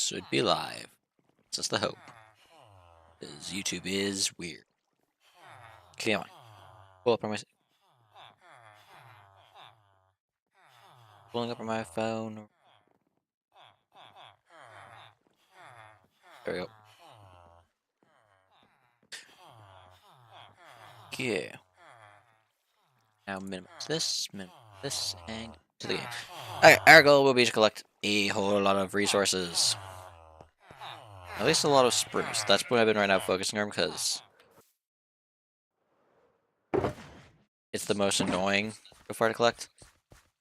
should be live. That's the hope. Because YouTube is weird. Come on. Pull up on my... Pulling up on my phone. There we go. Yeah. Now minimize this, and to the game. Alright, our goal will be to collect a whole lot of resources. At least a lot of spruce. That's what I've been right now focusing on because it's the most annoying so far to collect.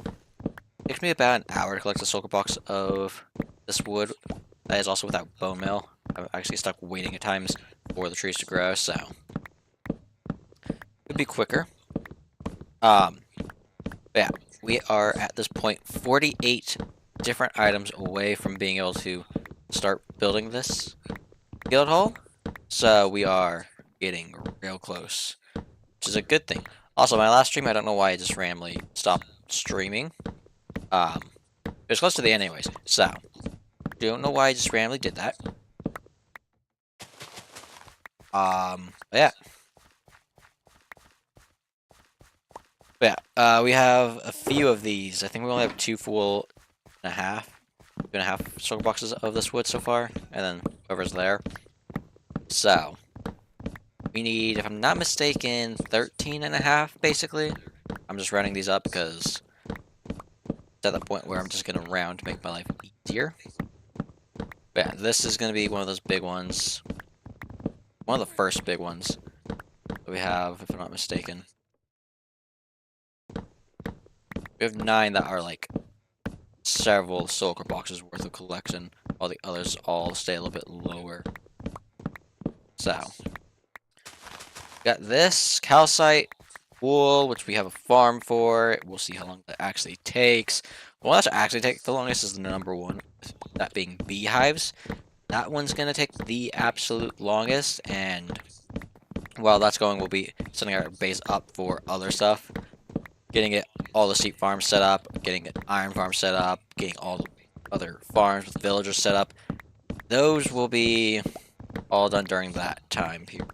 It takes me about an hour to collect a solar box of this wood. That is also without bone meal. I'm actually stuck waiting at times for the trees to grow, so it'd be quicker. Yeah, we are at this point 48 different items away from being able to start building this guild hall. So we are getting real close, which is a good thing. Also, my last stream, I don't know why I just randomly stopped streaming. It was close to the end anyways, so don't know why I just randomly did that. Yeah. We have a few of these. I think we only have 2.5 solar boxes of this wood so far, and then whoever's there. So, we need, if I'm not mistaken, 13.5, basically. I'm just rounding these up because it's at the point where I'm just going to round to make my life easier. But yeah, this is going to be one of those big ones. One of the first big ones that we have, if I'm not mistaken. We have 9 that are like several solar boxes worth of collection, while the others all stay a little bit lower. So, got this calcite wool, which we have a farm for. We'll see how long that actually takes. The one that's actually take the longest is the number one, that being beehives. That one's gonna take the absolute longest, and while that's going, we'll be setting our base up for other stuff. Getting it all the sheep farms set up, getting an iron farm set up, getting all the other farms with villagers set up. Those will be all done during that time period.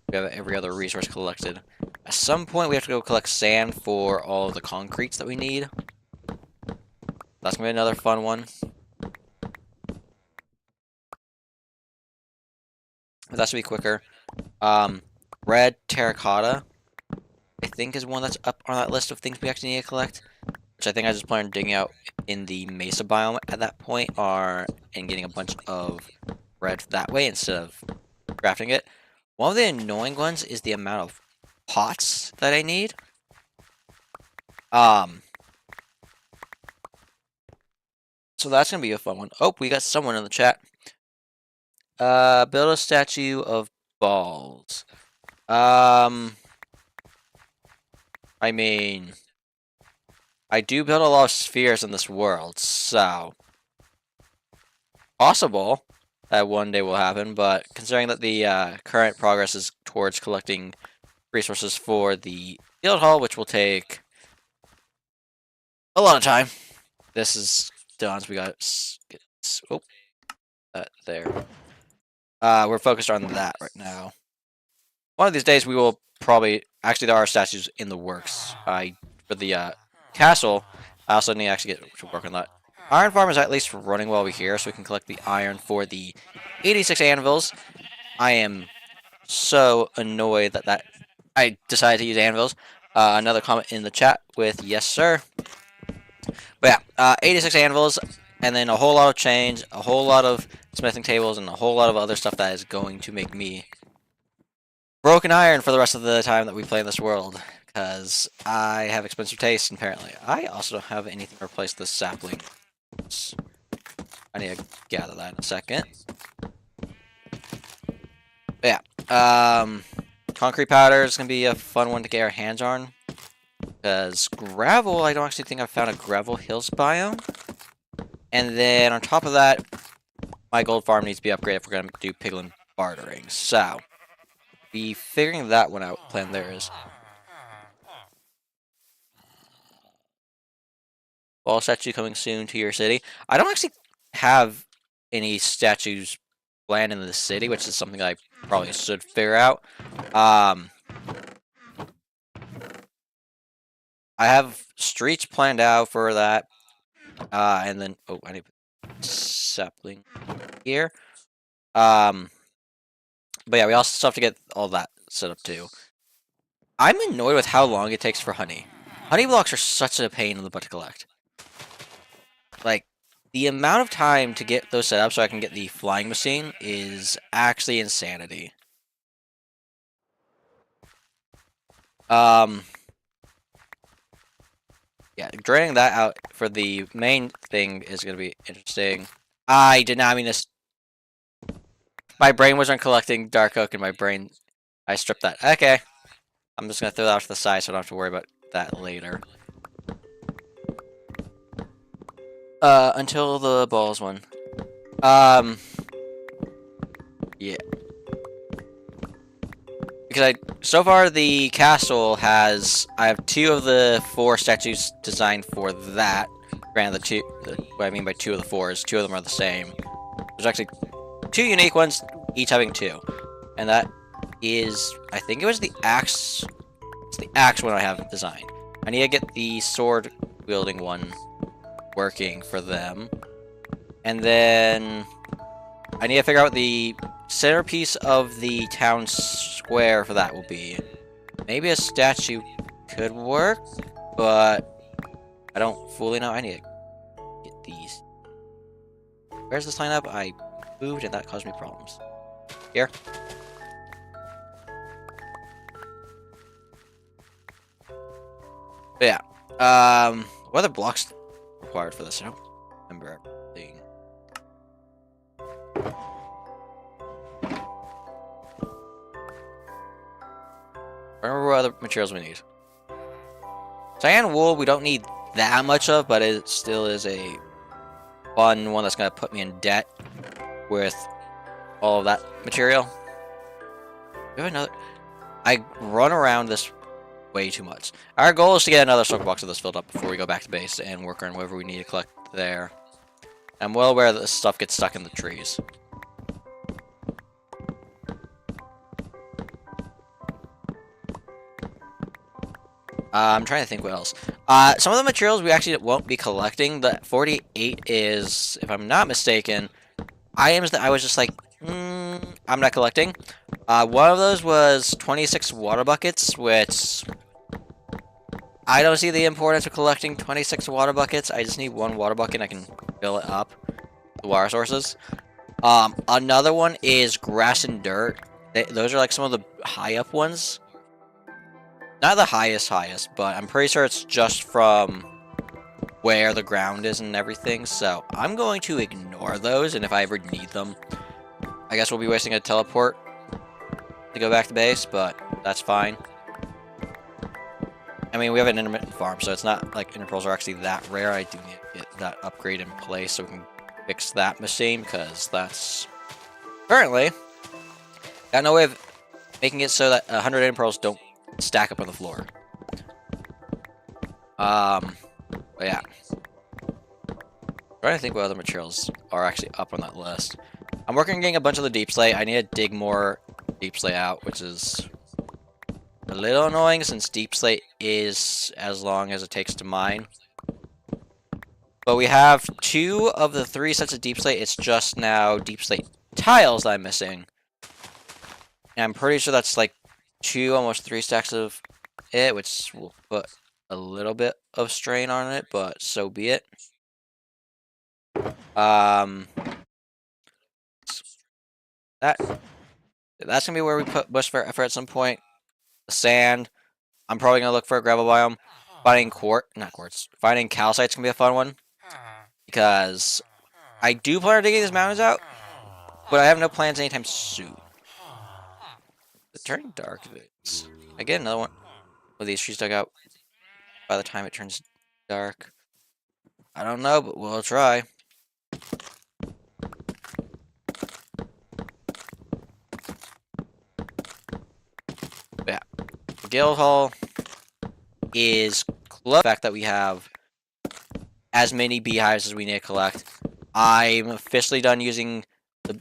We have every other resource collected. At some point, we have to go collect sand for all of the concretes that we need. That's gonna be another fun one. But that should be quicker. Red terracotta, I think, is one that's up on that list of things we actually need to collect. Which I think I just plan on digging out in the mesa biome at that point, and getting a bunch of red that way instead of crafting it. One of the annoying ones is the amount of pots that I need. So that's gonna be a fun one. Oh, we got someone in the chat. Build a statue of balls. I mean, I do build a lot of spheres in this world, so possible that one day will happen, but considering that the current progress is towards collecting resources for the guild hall, which will take a lot of time. This is done, so we got that there. We're focused on that right now. One of these days we will probably, actually there are statues in the works. For the castle, I also need to actually get to work on that. Iron farm is at least running while we're here, so we can collect the iron for the 86 anvils. I am so annoyed that I decided to use anvils. Another comment in the chat with yes sir. But yeah, 86 anvils, and then a whole lot of chains, a whole lot of smithing tables, and a whole lot of other stuff that is going to make me broken iron for the rest of the time that we play in this world. Because I have expensive taste, apparently. I also don't have anything to replace the sapling. I need to gather that in a second. But yeah, concrete powder is going to be a fun one to get our hands on. Because gravel, I don't actually think I've found a gravel hills biome. And then on top of that, my gold farm needs to be upgraded if we're going to do piglin bartering. So, be figuring that one out. Plan there is. Ball statue coming soon to your city. I don't actually have any statues land in the city, which is something I probably should figure out. I have streets planned out for that. And then, oh, I need sapling here. But yeah, we also still have to get all that set up too. I'm annoyed with how long it takes for honey. Honey blocks are such a pain in the butt to collect. Like, the amount of time to get those set up so I can get the flying machine is actually insanity. Yeah, draining that out for the main thing is going to be interesting. I did not mean this. My brain wasn't collecting dark oak in my brain. I stripped that. Okay. I'm just going to throw that off to the side so I don't have to worry about that later. Until the balls one. Yeah. Because so far the castle has, I have 2 of the 4 statues designed for that. Granted, what I mean by 2 of the 4 is 2 of them are the same. There's actually 2 unique ones, each having 2. And that is, I think it was the axe. It's the axe one I have designed. I need to get the sword wielding one working for them. And then I need to figure out what the centerpiece of the town square for that will be. Maybe a statue could work, but I don't fully know. I need to get these. Where's this line up? I moved and that caused me problems. Here. But yeah. What other blocks required for this? I don't remember everything. Remember what other materials we need. Cyan wool we don't need that much of, but it still is a fun one that's going to put me in debt with all of that material. We have another... I run around this way too much. Our goal is to get another circle box of this filled up before we go back to base and work on whatever we need to collect there. I'm well aware that this stuff gets stuck in the trees. I'm trying to think what else. Some of the materials we actually won't be collecting. The 48 is, if I'm not mistaken, items that I was just like, I'm not collecting. One of those was 26 water buckets, which I don't see the importance of collecting 26 water buckets. I just need 1 water bucket and I can fill it up. The water sources. Another one is grass and dirt. Those are like some of the high up ones. Not the highest, but I'm pretty sure it's just from where the ground is and everything. So I'm going to ignore those, and if I ever need them, I guess we'll be wasting a teleport to go back to base, but that's fine. I mean, we have an intermittent farm, so it's not like interpearls are actually that rare. I do need to get that upgrade in place so we can fix that machine, because that's currently got no way of making it so that 100 interpearls don't stack up on the floor. But yeah. I'm trying to think what other materials are actually up on that list. I'm working on getting a bunch of the deep slate. I need to dig more deep slate out, which is a little annoying since deep slate is as long as it takes to mine. But we have 2 of the 3 sets of deep slate. It's just now deep slate tiles that I'm missing. And I'm pretty sure that's like 2, almost 3 stacks of it, which will put a little bit of strain on it, but so be it. That's gonna be where we put bush for effort at some point. The sand. I'm probably gonna look for a gravel biome. Finding calcite's gonna be a fun one, because I do plan on digging these mountains out, but I have no plans anytime soon. It's turning dark. I get another one with these trees dug out by the time it turns dark. I don't know, but we'll try. Yeah. The guild hall is close. The fact that we have as many beehives as we need to collect. I'm officially done using the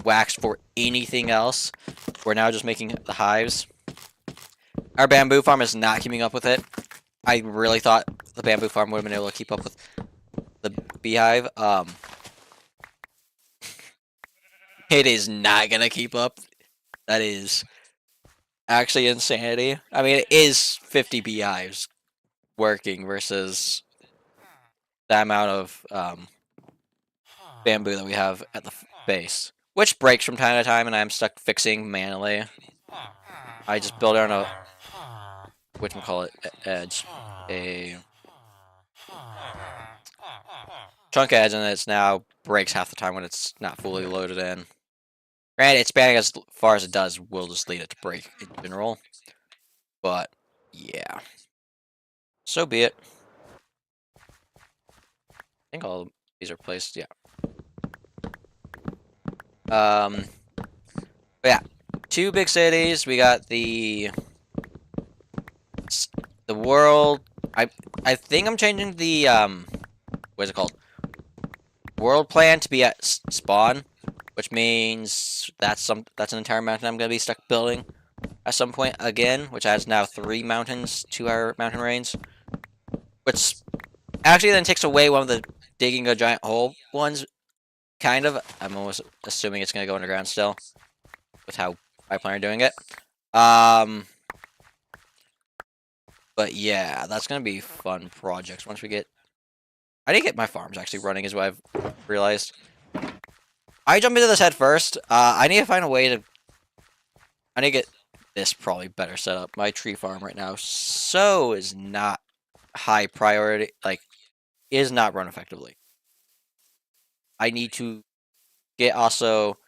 wax for anything else. We're now just making the hives. Our bamboo farm is not keeping up with it. I really thought the bamboo farm would have been able to keep up with the beehive. It is not gonna keep up. That is actually insanity. I mean, it is 50 beehives working versus the amount of bamboo that we have at the base, which breaks from time to time, and I'm stuck fixing manually. I just built it on a whatchamacallit edge, a chunk edge, and it's now breaks half the time when it's not fully loaded in. Granted, expanding as far as it does will just lead it to break in general, but yeah, so be it. I think all these are placed, yeah. But yeah, 2 big cities. We got the world. I think I'm changing the what is it called? World plan to be at spawn, which means that's an entire mountain I'm gonna be stuck building at some point again, which adds now 3 mountains to our mountain range, which actually then takes away one of the digging a giant hole ones. Kind of. I'm almost assuming it's gonna go underground still, with how I plan on doing it. But yeah, that's gonna be fun projects once we get. I need to get my farms actually running, is what I've realized. I jump into this head first. I need to find a way to. I need to get this probably better set up. My tree farm right now is not high priority. Like, is not run effectively. I need to get also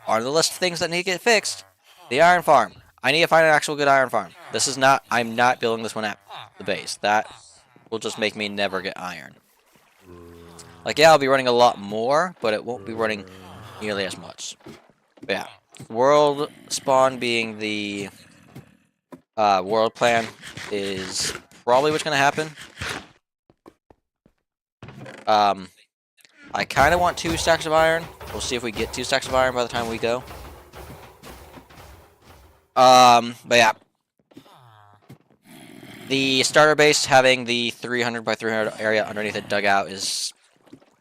on the list of things that need to get fixed. The iron farm. I need to find an actual good iron farm. This is not. I'm not building this one at the base. That will just make me never get iron. Like, yeah, I'll be running a lot more, but it won't be running nearly as much. But yeah, world spawn being the world plan is probably what's gonna happen. I kind of want 2 stacks of iron. We'll see if we get 2 stacks of iron by the time we go. But yeah. The starter base having the 300 by 300 area underneath it dug out is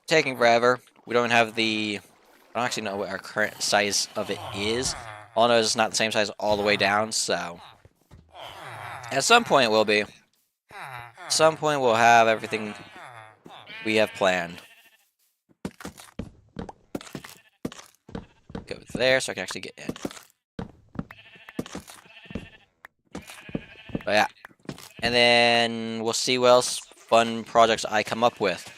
taking forever. We don't have the... I don't actually know what our current size of it is. All I know is it's not the same size all the way down, so... At some point it will be. At some point we'll have everything we have planned. Go there so I can actually get in. But yeah. And then we'll see what else fun projects I come up with.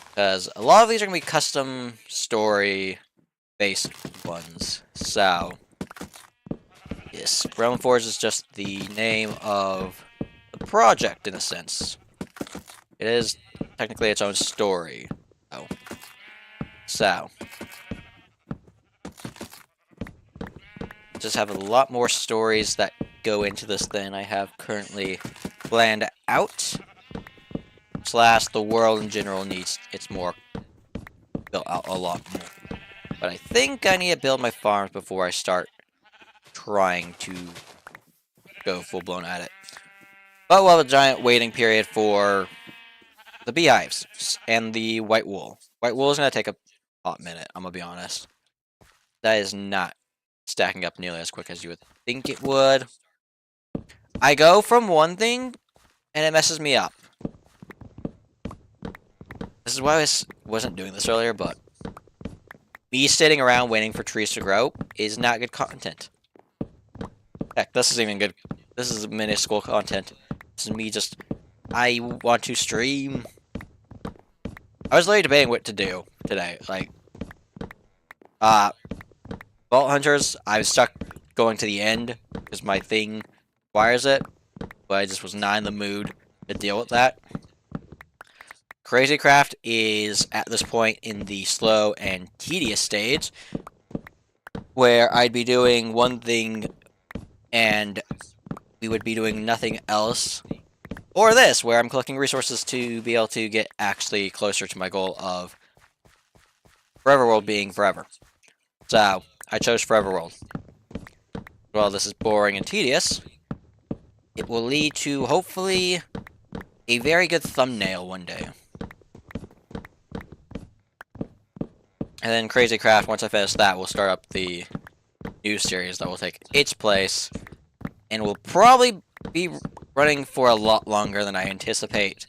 Because a lot of these are going to be custom story-based ones. So, yes, RealmForge is just the name of the project, in a sense. It is technically its own story. Oh. So, just have a lot more stories that go into this than I have currently planned out. Slash, the world in general needs it's more built out a lot more. But I think I need to build my farms before I start trying to go full-blown at it. But we'll have a giant waiting period for the beehives and the white wool. White wool is going to take a hot minute, I'm going to be honest. That is not stacking up nearly as quick as you would think it would. I go from one thing, and it messes me up. This is why I wasn't doing this earlier, but me sitting around waiting for trees to grow is not good content. Heck, this is even good. This is minuscule content. This is me just... I want to stream. I was literally debating what to do today. Like, Vault Hunters, I was stuck going to the end because my thing requires it, but I just was not in the mood to deal with that. Crazy Craft is at this point in the slow and tedious stage, where I'd be doing one thing and we would be doing nothing else. Or this, where I'm collecting resources to be able to get actually closer to my goal of Forever World being forever. So, I chose Forever World. While this is boring and tedious, it will lead to, hopefully, a very good thumbnail one day. And then Crazy Craft, once I finish that, we'll start up the new series that will take its place, and will probably be running for a lot longer than I anticipate,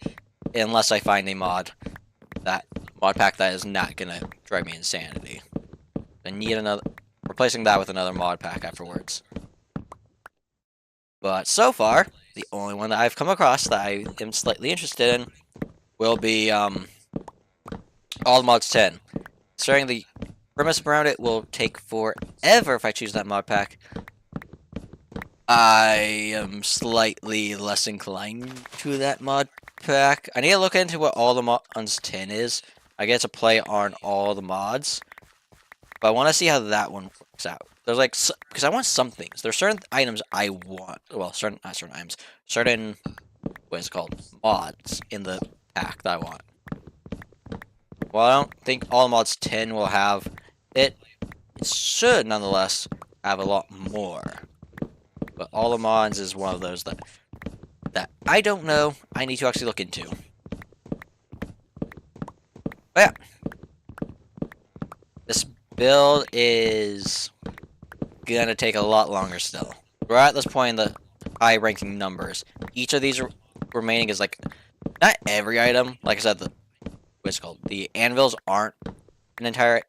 unless I find a mod pack that is not gonna drive me insanity. I need replacing that with another mod pack afterwards. But so far, the only one that I've come across that I am slightly interested in will be All the Mods 10. Starting the premise around it will take forever if I choose that mod pack. I am slightly less inclined to that mod pack. I need to look into what All the Mods 10 is. I get to play on all the mods, but I want to see how that one works out. There's like, because I want some things. There's certain items I want. Well, not certain items. Certain, what is it called? Mods in the pack that I want. Well, I don't think All the Mods 10 will have it. It should, nonetheless, have a lot more. But All the Mods is one of those that I don't know. I need to actually look into. But yeah. This build is gonna take a lot longer still. We're at this point in the high ranking numbers. Each of these remaining is like, not every item. Like I said, what's it called? The anvils aren't an entire,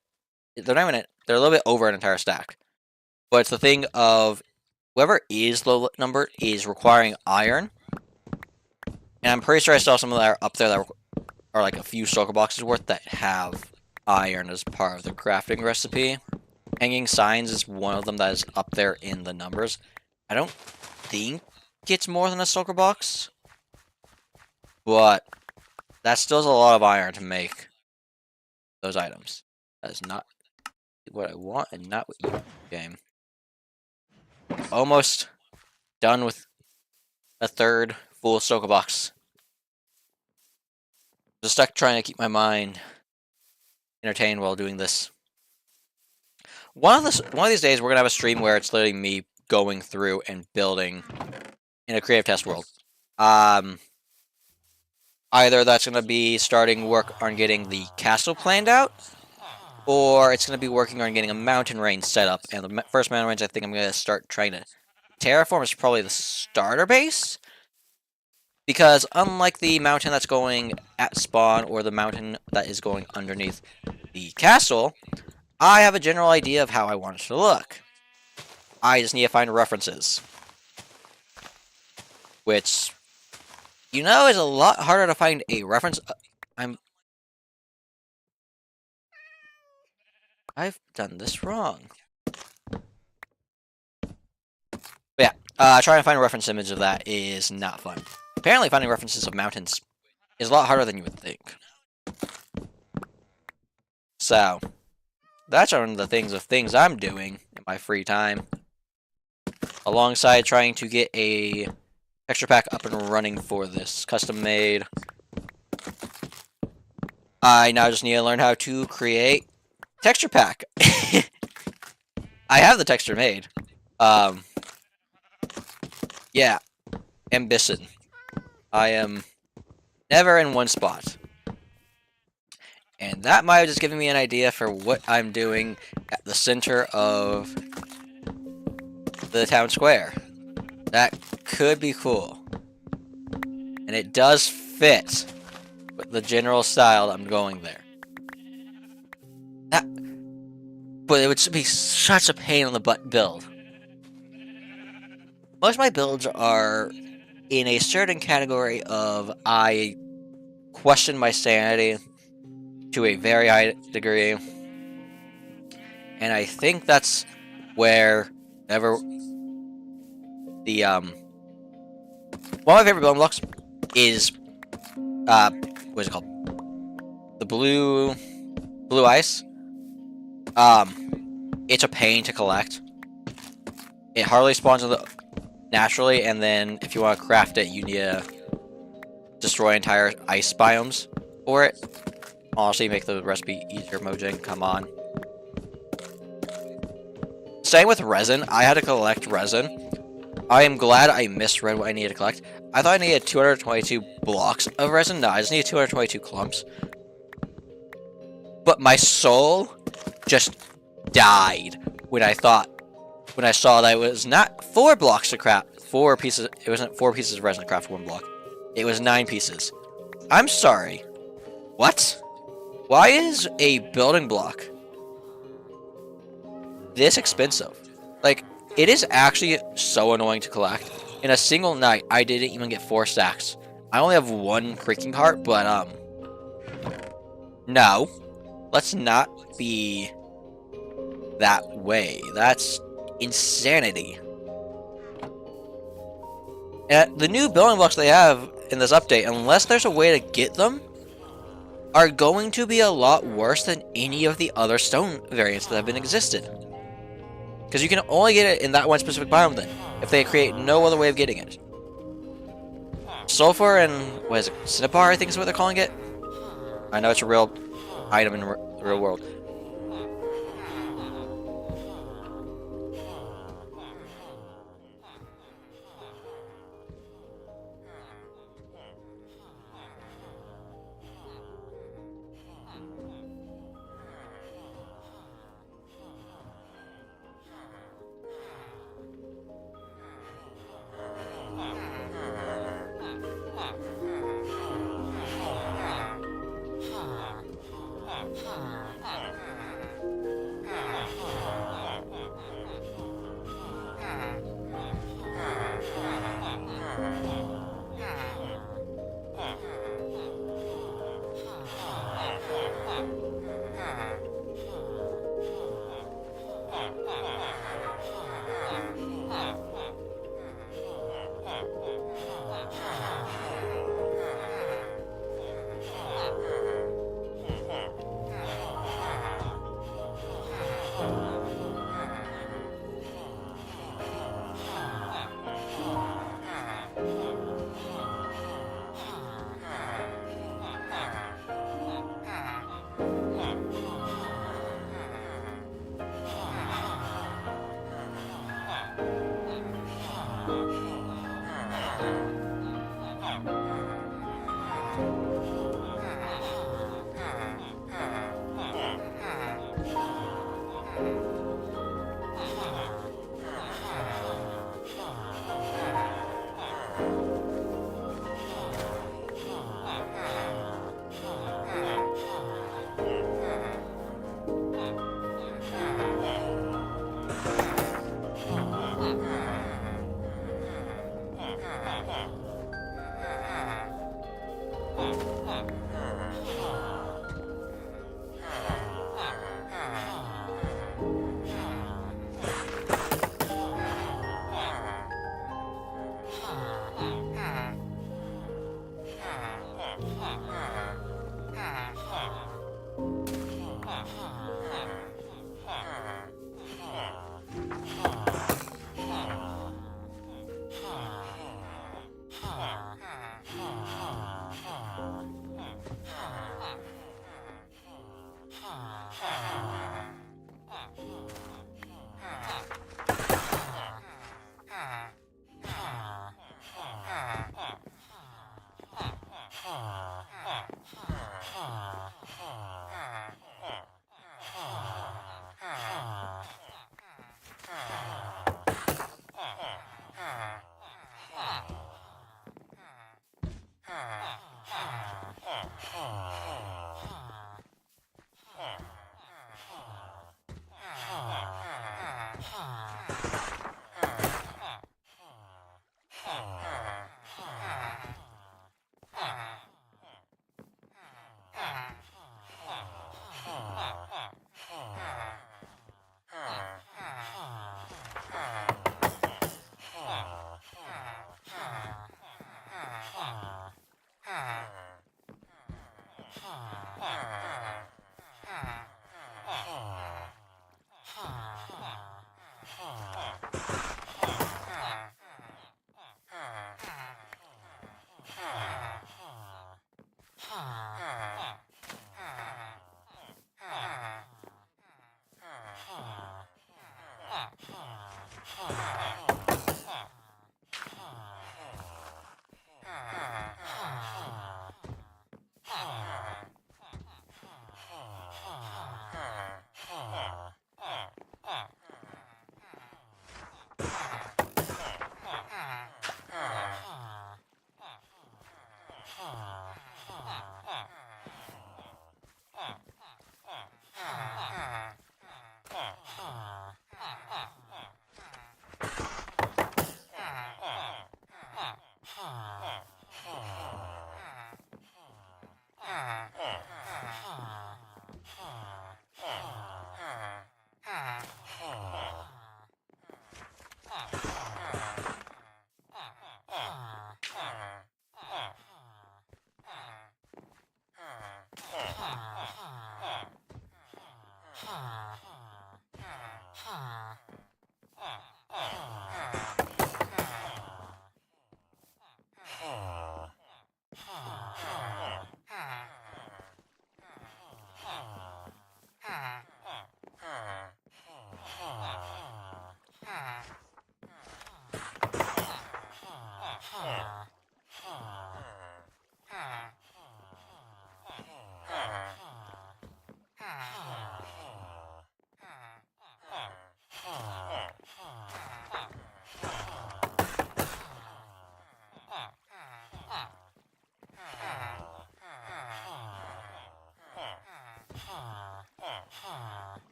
they're not even, they're a little bit over an entire stack. But it's the thing of, whoever is low number is requiring iron. And I'm pretty sure I saw some that are up there that are like a few shulker boxes worth that have iron as part of the crafting recipe. Hanging Signs is one of them that is up there in the numbers. I don't think it's more than a shulker box, but that still is a lot of iron to make those items. That is not what I want and not what you game. Almost done with a third full shulker box. Just stuck trying to keep my mind entertained while doing this. One of these days, we're gonna have a stream where it's literally me going through and building in a creative test world. Either that's gonna be starting work on getting the castle planned out, or it's gonna be working on getting a mountain range set up. And the first mountain range I think I'm gonna start trying to terraform is probably the starter base. Because unlike the mountain that's going at spawn, or the mountain that is going underneath the castle, I have a general idea of how I want it to look. I just need to find references. Which, you know, is a lot harder to find a reference. I've done this wrong. But yeah, trying to find a reference image of that is not fun. Apparently finding references of mountains is a lot harder than you would think. So, that's one of the things I'm doing in my free time. Alongside trying to get a texture pack up and running for this custom made. I now just need to learn how to create texture pack. I have the texture made. Yeah. Ambition. I am never in one spot. And that might have just given me an idea for what I'm doing at the center of the town square. That could be cool. And it does fit with the general style I'm going there. But it would be such a pain in the butt build. Most of my builds are in a certain category of I question my sanity to a very high degree. And I think that's where the one of my favorite building blocks is what is it called? The blue ice. It's a pain to collect. It hardly spawns naturally, and then if you want to craft it, you need to destroy entire ice biomes for it. Honestly, make the recipe easier, Mojang. Come on. Same with resin. I had to collect resin. I am glad I misread what I needed to collect. I thought I needed 222 blocks of resin. No, I just needed 222 clumps. But my soul just died when I saw that it was not 4 blocks to craft 4 pieces. It wasn't 4 pieces of resin to craft 1 block. It was 9 pieces. I'm sorry. What? Why is a building block this expensive? Like, it is actually so annoying to collect. In a single night, I didn't even get 4 stacks. I only have 1 creaking heart, but no. Let's not be that way. That's insanity. And the new building blocks they have in this update, unless there's a way to get them, are going to be a lot worse than any of the other stone variants that have been existed. Because you can only get it in that one specific biome then, if they create no other way of getting it. Sulfur and, what is it, Cinnabar, I think is what they're calling it? I know it's a real item in the real world.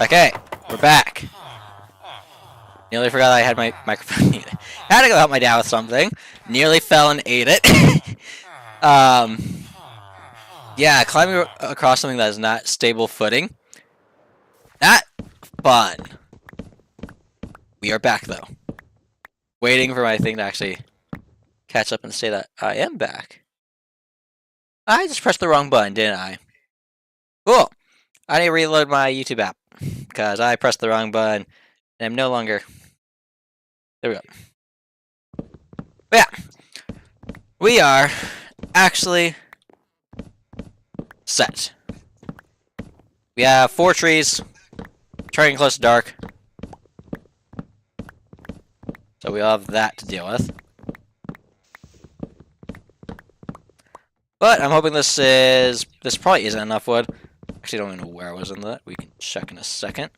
Okay, we're back. Nearly forgot I had my microphone muted. Had to go help my dad with something. Nearly fell and ate it. Yeah, climbing across something that is not stable footing. Not fun. We are back, though. Waiting for my thing to actually catch up and say that I am back. I just pressed the wrong button, didn't I? Cool. I need to reload my YouTube app because I pressed the wrong button and I'm no longer... There we go. But yeah. We are actually set. We have 4 trees. Turning close to dark. So we have that to deal with. But I'm hoping this probably isn't enough wood. Actually, I don't even know where I was in that. We can check in a second.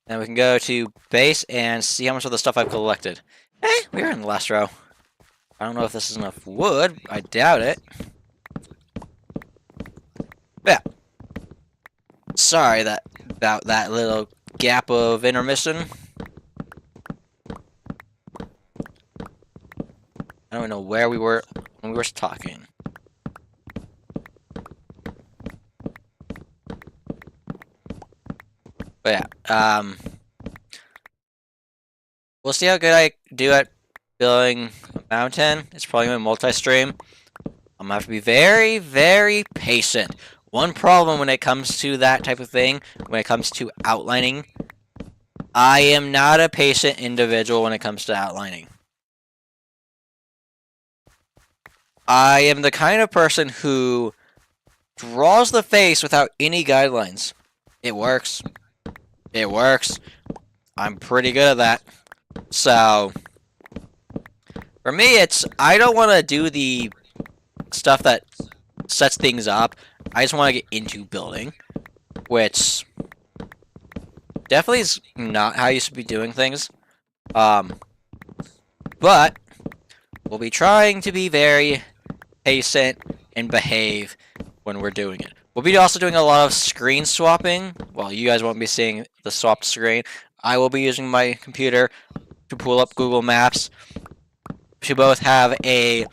And we can go to base and see how much of the stuff I've collected. Hey, we're in the last row. I don't know if this is enough wood. I doubt it. But yeah. Sorry about that little gap of intermission. I don't even know where we were when we were talking. But yeah, we'll see how good I do at building a mountain. It's probably going to multi-stream. I'm going to have to be very, very patient. One problem when it comes to that type of thing, when it comes to outlining, I am not a patient individual when it comes to outlining. I am the kind of person who draws the face without any guidelines. It works. It works. I'm pretty good at that. So, for me, I don't want to do the stuff that sets things up. I just want to get into building, which definitely is not how you should be doing things. But we'll be trying to be very patient and behave when we're doing it. We'll be also doing a lot of screen swapping. Well, you guys won't be seeing the swapped screen. I will be using my computer to pull up Google Maps to both have a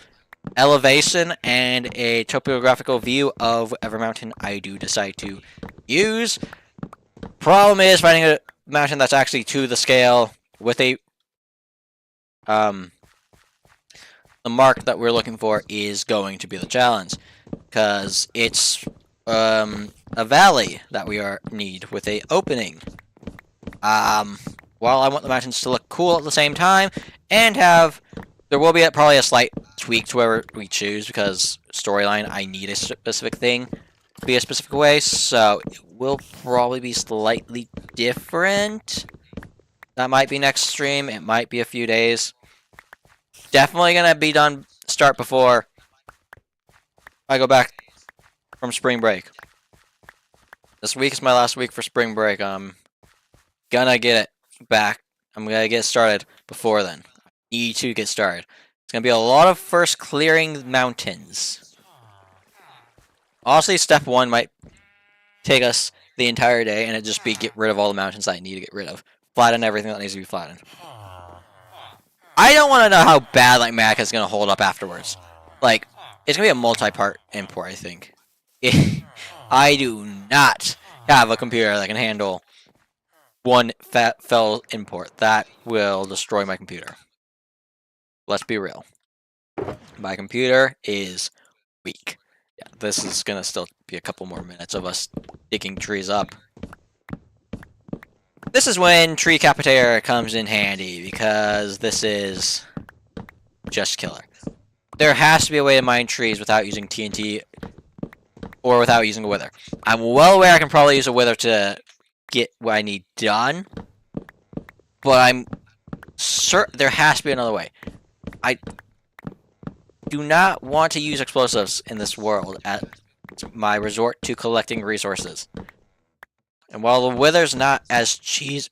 elevation and a topographical view of whatever mountain I do decide to use. Problem is finding a mountain that's actually to the scale with a the mark that we're looking for is going to be the challenge, because it's a valley that we need with a opening. while I want the mountains to look cool at the same time, and have... There will be probably a slight tweak to whatever we choose, because storyline, I need a specific thing to be a specific way, so it will probably be slightly different. That might be next stream, it might be a few days. Definitely gonna be done, start before I go back from spring break. This week is my last week for spring break. I'm gonna get it back. I'm gonna get started before then. I need to get started. It's gonna be a lot of first clearing mountains. Honestly, step 1 might take us the entire day, and it just be get rid of all the mountains that I need to get rid of. Flatten everything that needs to be flattened. I don't want to know how bad like Mac is gonna hold up afterwards. Like, it's gonna be a multi-part import, I think. I do not have a computer that can handle one fell import. That will destroy my computer. Let's be real. My computer is weak. Yeah, this is gonna still be a couple more minutes of us digging trees up. This is when Tree Capitator comes in handy, because this is just killer. There has to be a way to mine trees without using TNT or without using a wither. I'm well aware I can probably use a wither to get what I need done, but I'm certain there has to be another way. I do not want to use explosives in this world at my resort to collecting resources. And while the wither's not as cheesy...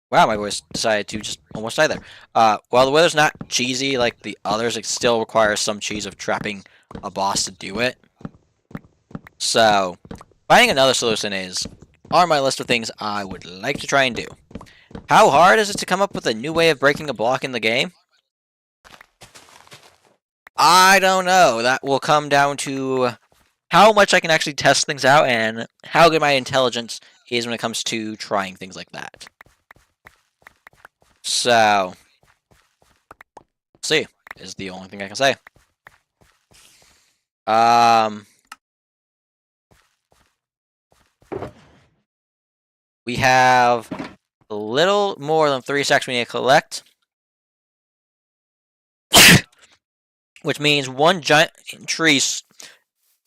Wow, my voice decided to just almost die there. While the wither's not cheesy like the others, it still requires some cheese of trapping a boss to do it. So, finding another solution is on my list of things I would like to try and do. How hard is it to come up with a new way of breaking a block in the game? I don't know. That will come down to how much I can actually test things out and how good my intelligence is when it comes to trying things like that. So, see, is the only thing I can say. We have a little more than 3 stacks we need to collect. Which means one giant tree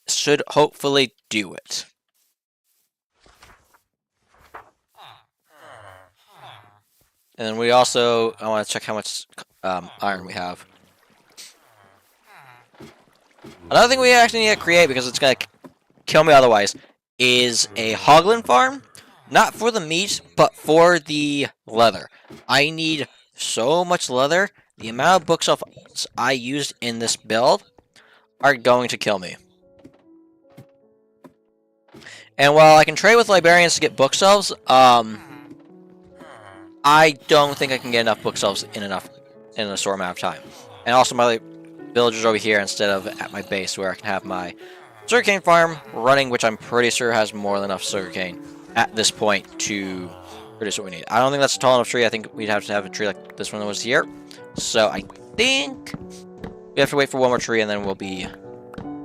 should hopefully do it. And then we also, I want to check how much iron we have. Another thing we actually need to create, because it's going to kill me otherwise, is a hoglin farm. Not for the meat, but for the leather. I need so much leather. The amount of bookshelves I used in this build are going to kill me. And while I can trade with librarians to get bookshelves, I don't think I can get enough bookshelves in a short amount of time. And also my villagers over here instead of at my base where I can have my sugarcane farm running, which I'm pretty sure has more than enough sugarcane at this point to produce what we need. I don't think that's a tall enough tree. I think we'd have to have a tree like this one that was here. So I think we have to wait for one more tree and then we'll be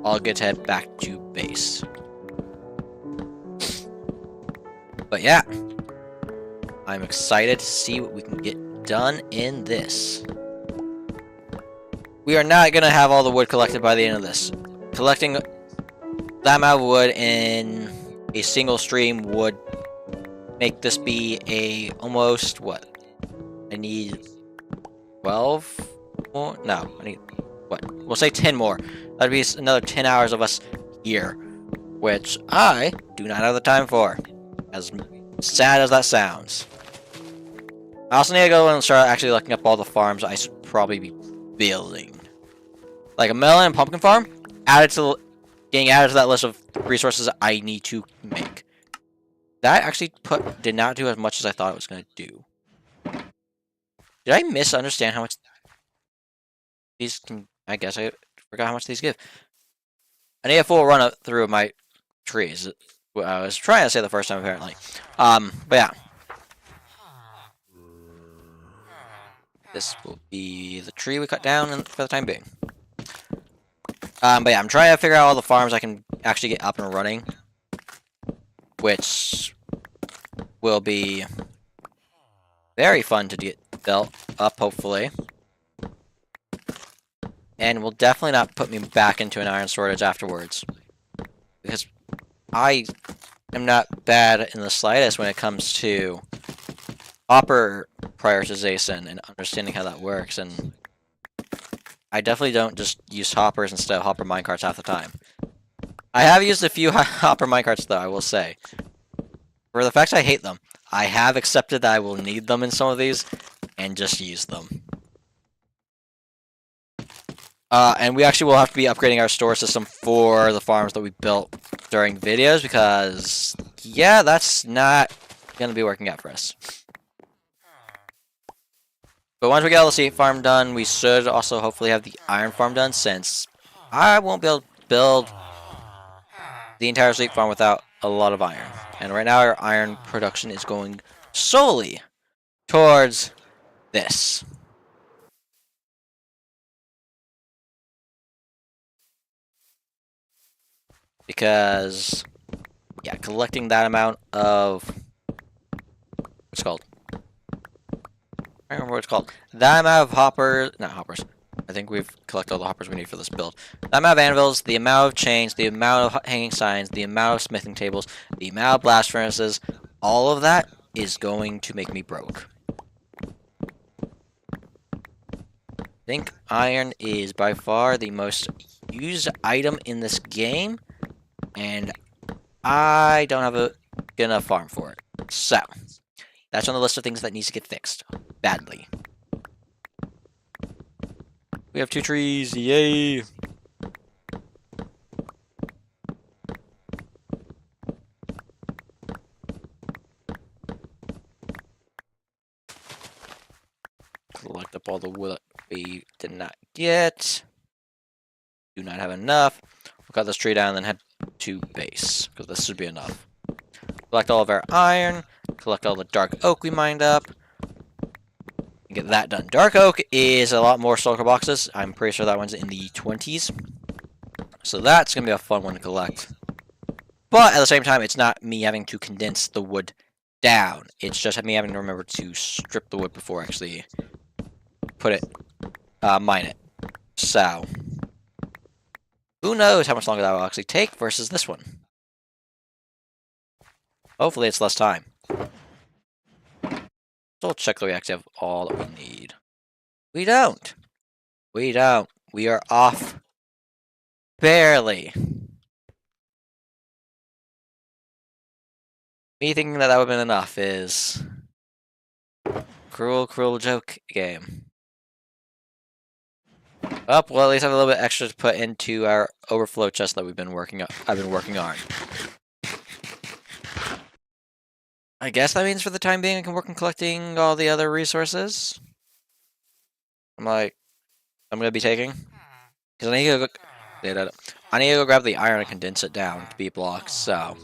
all good to head back to base. But yeah, I'm excited to see what we can get done in this. We are not going to have all the wood collected by the end of this. Collecting that amount of wood in a single stream would make this be a almost, what? I need 12 more? No, I need, what? We'll say 10 more. That'd be another 10 hours of us here, which I do not have the time for. As sad as that sounds. I also need to go and start actually looking up all the farms I should probably be building. Like a melon and pumpkin farm, getting added to that list of resources I need to make. That actually did not do as much as I thought it was going to do. Did I misunderstand how much these can... I guess I forgot how much these give. I need a full run through of my trees. I was trying to say the first time, apparently. But yeah. This will be the tree we cut down for the time being. But yeah, I'm trying to figure out all the farms I can actually get up and running. Which will be very fun to get built up, hopefully. And will definitely not put me back into an iron shortage afterwards. Because I am not bad in the slightest when it comes to hopper prioritization and understanding how that works. And I definitely don't just use hoppers instead of hopper minecarts half the time. I have used a few hopper minecarts, though, I will say. For the fact I hate them, I have accepted that I will need them in some of these, and just use them. And we actually will have to be upgrading our store system for the farms that we built during videos, because, yeah, that's not going to be working out for us. But once we get all the seed farm done, we should also hopefully have the iron farm done, since I won't be able to build the entire seed farm without a lot of iron. And right now our iron production is going solely towards this. Because, yeah, collecting that amount of... what's it called? I don't remember what it's called. That amount of hoppers... not hoppers. I think we've collected all the hoppers we need for this build. The amount of anvils, the amount of chains, the amount of hanging signs, the amount of smithing tables, the amount of blast furnaces, all of that is going to make me broke. I think iron is by far the most used item in this game, and I don't have a good enough farm for it. So, that's on the list of things that needs to get fixed. Badly. We have 2 trees, yay! Collect up all the wood that we did not get. Do not have enough. We'll cut this tree down and then head to base, because this should be enough. Collect all of our iron. Collect all the dark oak we mined up. And get that done. Dark oak is a lot more shulker boxes. I'm pretty sure that one's in the 20s. So that's going to be a fun one to collect. But at the same time, it's not me having to condense the wood down. It's just me having to remember to strip the wood before actually put it, mine it. So, who knows how much longer that will actually take versus this one. Hopefully it's less time. So we'll check that we actually have all that we need. We don't. We don't. We are off. Barely. Me thinking that that would have been enough is... cruel, cruel joke game. Oh, well, at least I have a little bit extra to put into our overflow chest that I've been working on. I guess that means for the time being I can work on collecting all the other resources. I'm gonna be taking, because I need to go. I need to go grab the iron and condense it down to be blocks. So,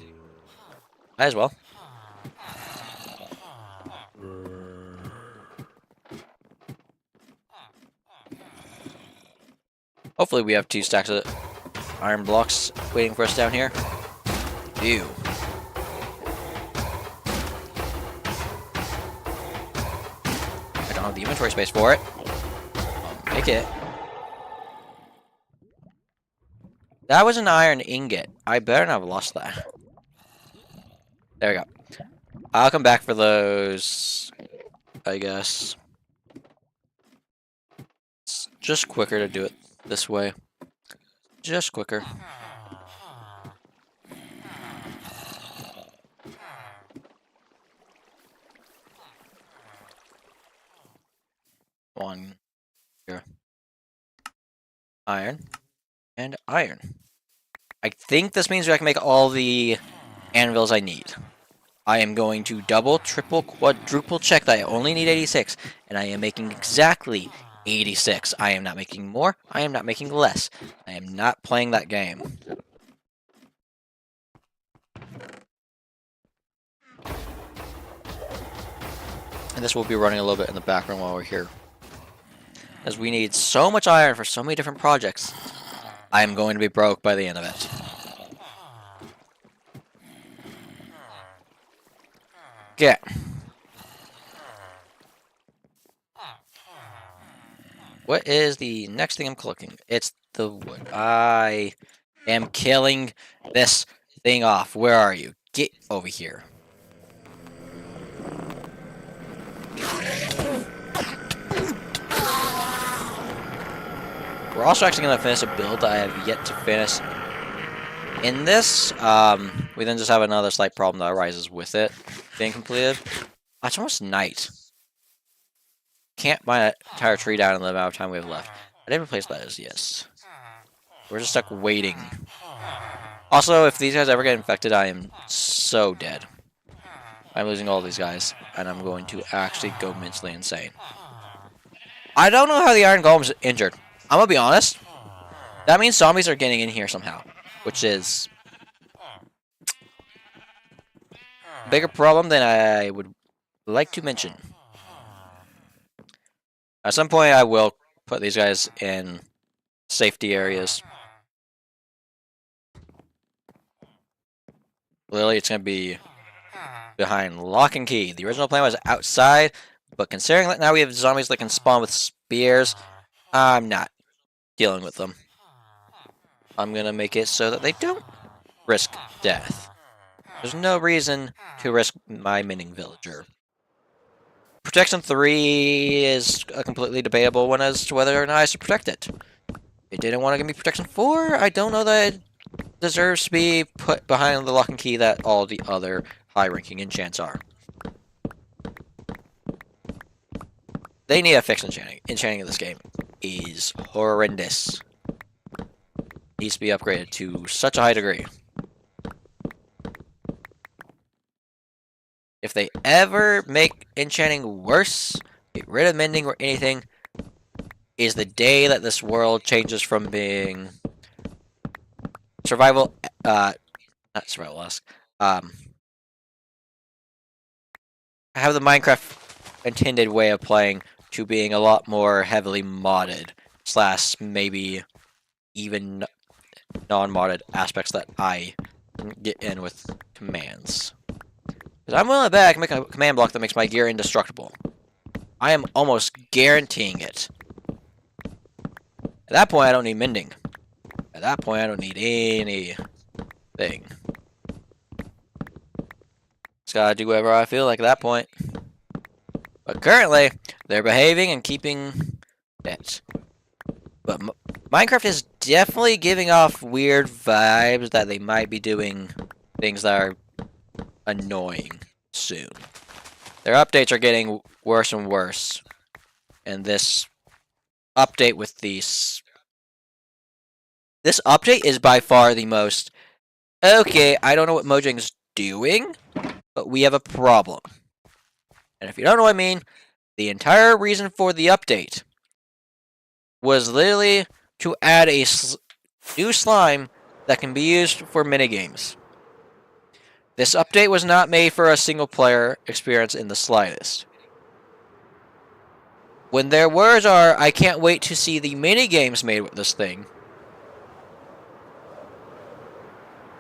might as well. Hopefully we have 2 stacks of iron blocks waiting for us down here. Ew. I don't have the inventory space for it. I'll make it. That was an iron ingot. I better not have lost that. There we go. I'll come back for those, I guess. It's just quicker to do it this way. Just quicker. One here. Iron. And iron. I think this means I can make all the anvils I need. I am going to double, triple, quadruple check that I only need 86. And I am making exactly 86. I am not making more. I am not making less. I am not playing that game. And this will be running a little bit in the background while we're here. As we need so much iron for so many different projects, I am going to be broke by the end of it. Okay. What is the next thing I'm collecting? It's the wood. I am killing this thing off. Where are you? Get over here. We're also actually going to finish a build that I have yet to finish. In this, we then just have another slight problem that arises with it being completed. Oh, it's almost night. Can't buy an entire tree down in the amount of time we have left. I didn't replace that, yes. We're just stuck waiting. Also, if these guys ever get infected, I am so dead. I'm losing all these guys, and I'm going to actually go mentally insane. I don't know how the Iron Golem's injured. I'm gonna be honest. That means zombies are getting in here somehow, which is a bigger problem than I would like to mention. At some point, I will put these guys in safety areas. Literally, it's gonna be behind lock and key. The original plan was outside, but considering that now we have zombies that can spawn with spears, I'm not dealing with them. I'm gonna make it so that they don't risk death. There's no reason to risk my mining villager. Protection 3 is a completely debatable one as to whether or not I should protect it. It didn't want to give me Protection 4. I don't know that it deserves to be put behind the lock and key that all the other high-ranking enchants are. They need a fix enchanting. Enchanting in this game is horrendous. Needs to be upgraded to such a high degree. If they ever make enchanting worse, get rid of mending or anything, is the day that this world changes from being survival, not survival-esque, have the Minecraft intended way of playing to being a lot more heavily modded, / maybe even non-modded aspects that I can get in with commands. Because I'm willing to bet I can make a command block that makes my gear indestructible. I am almost guaranteeing it. At that point, I don't need mending. At that point, I don't need anything. Just gotta do whatever I feel like at that point. But currently, they're behaving and keeping it. But Minecraft is definitely giving off weird vibes that they might be doing things that are annoying soon. Their updates are getting worse and worse. And this update with these... This update is by far the most... Okay, I don't know what Mojang's doing, but we have a problem. And if you don't know what I mean, the entire reason for the update was literally to add a new slime that can be used for minigames. This update was not made for a single-player experience in the slightest. When their words are, I can't wait to see the minigames made with this thing,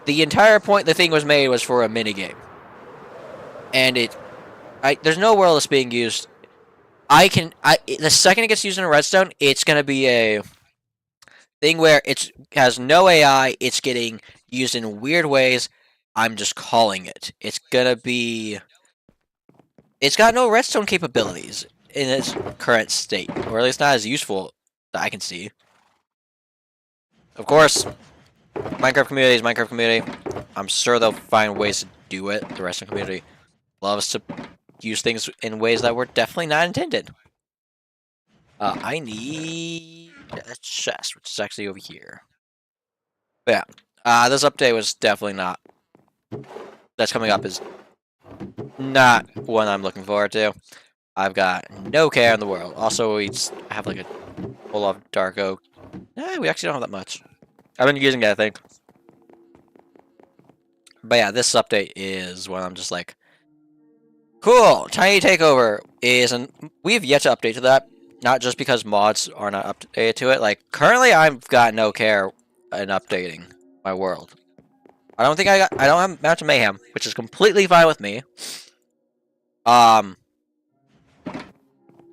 the entire point the thing was made was for a minigame. And there's no world it's being used. The second it gets used in a redstone, it's going to be a thing where it has no AI, it's getting used in weird ways. I'm just calling it. It's gonna be... It's got no redstone capabilities in its current state, or at least not as useful that I can see. Of course, Minecraft community is Minecraft community. I'm sure they'll find ways to do it. The rest of the community loves to use things in ways that were definitely not intended. I need a chest, which is actually over here. But yeah, this update was definitely not... That's coming up is not one I'm looking forward to. I've got no care in the world. Also, we have like a whole lot of dark oak. We actually don't have that much. I've been using it, I think. But yeah, this update is when I'm just like, cool, tiny takeover is, and we've yet to update to that. Not just because mods are not updated to it. Like, currently I've got no care in updating my world. I don't have Mountain Mayhem, which is completely fine with me. But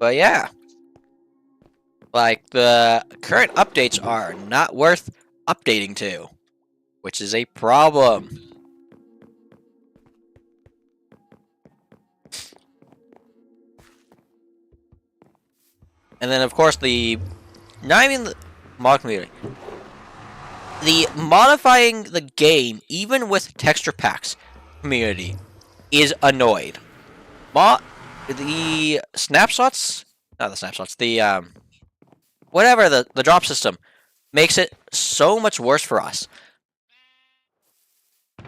yeah. Like, the current updates are not worth updating to, which is a problem. And then, of course, not even the mod community. The modifying the game, even with texture packs community, is annoyed. The snapshots, not the snapshots, whatever, the drop system makes it so much worse for us.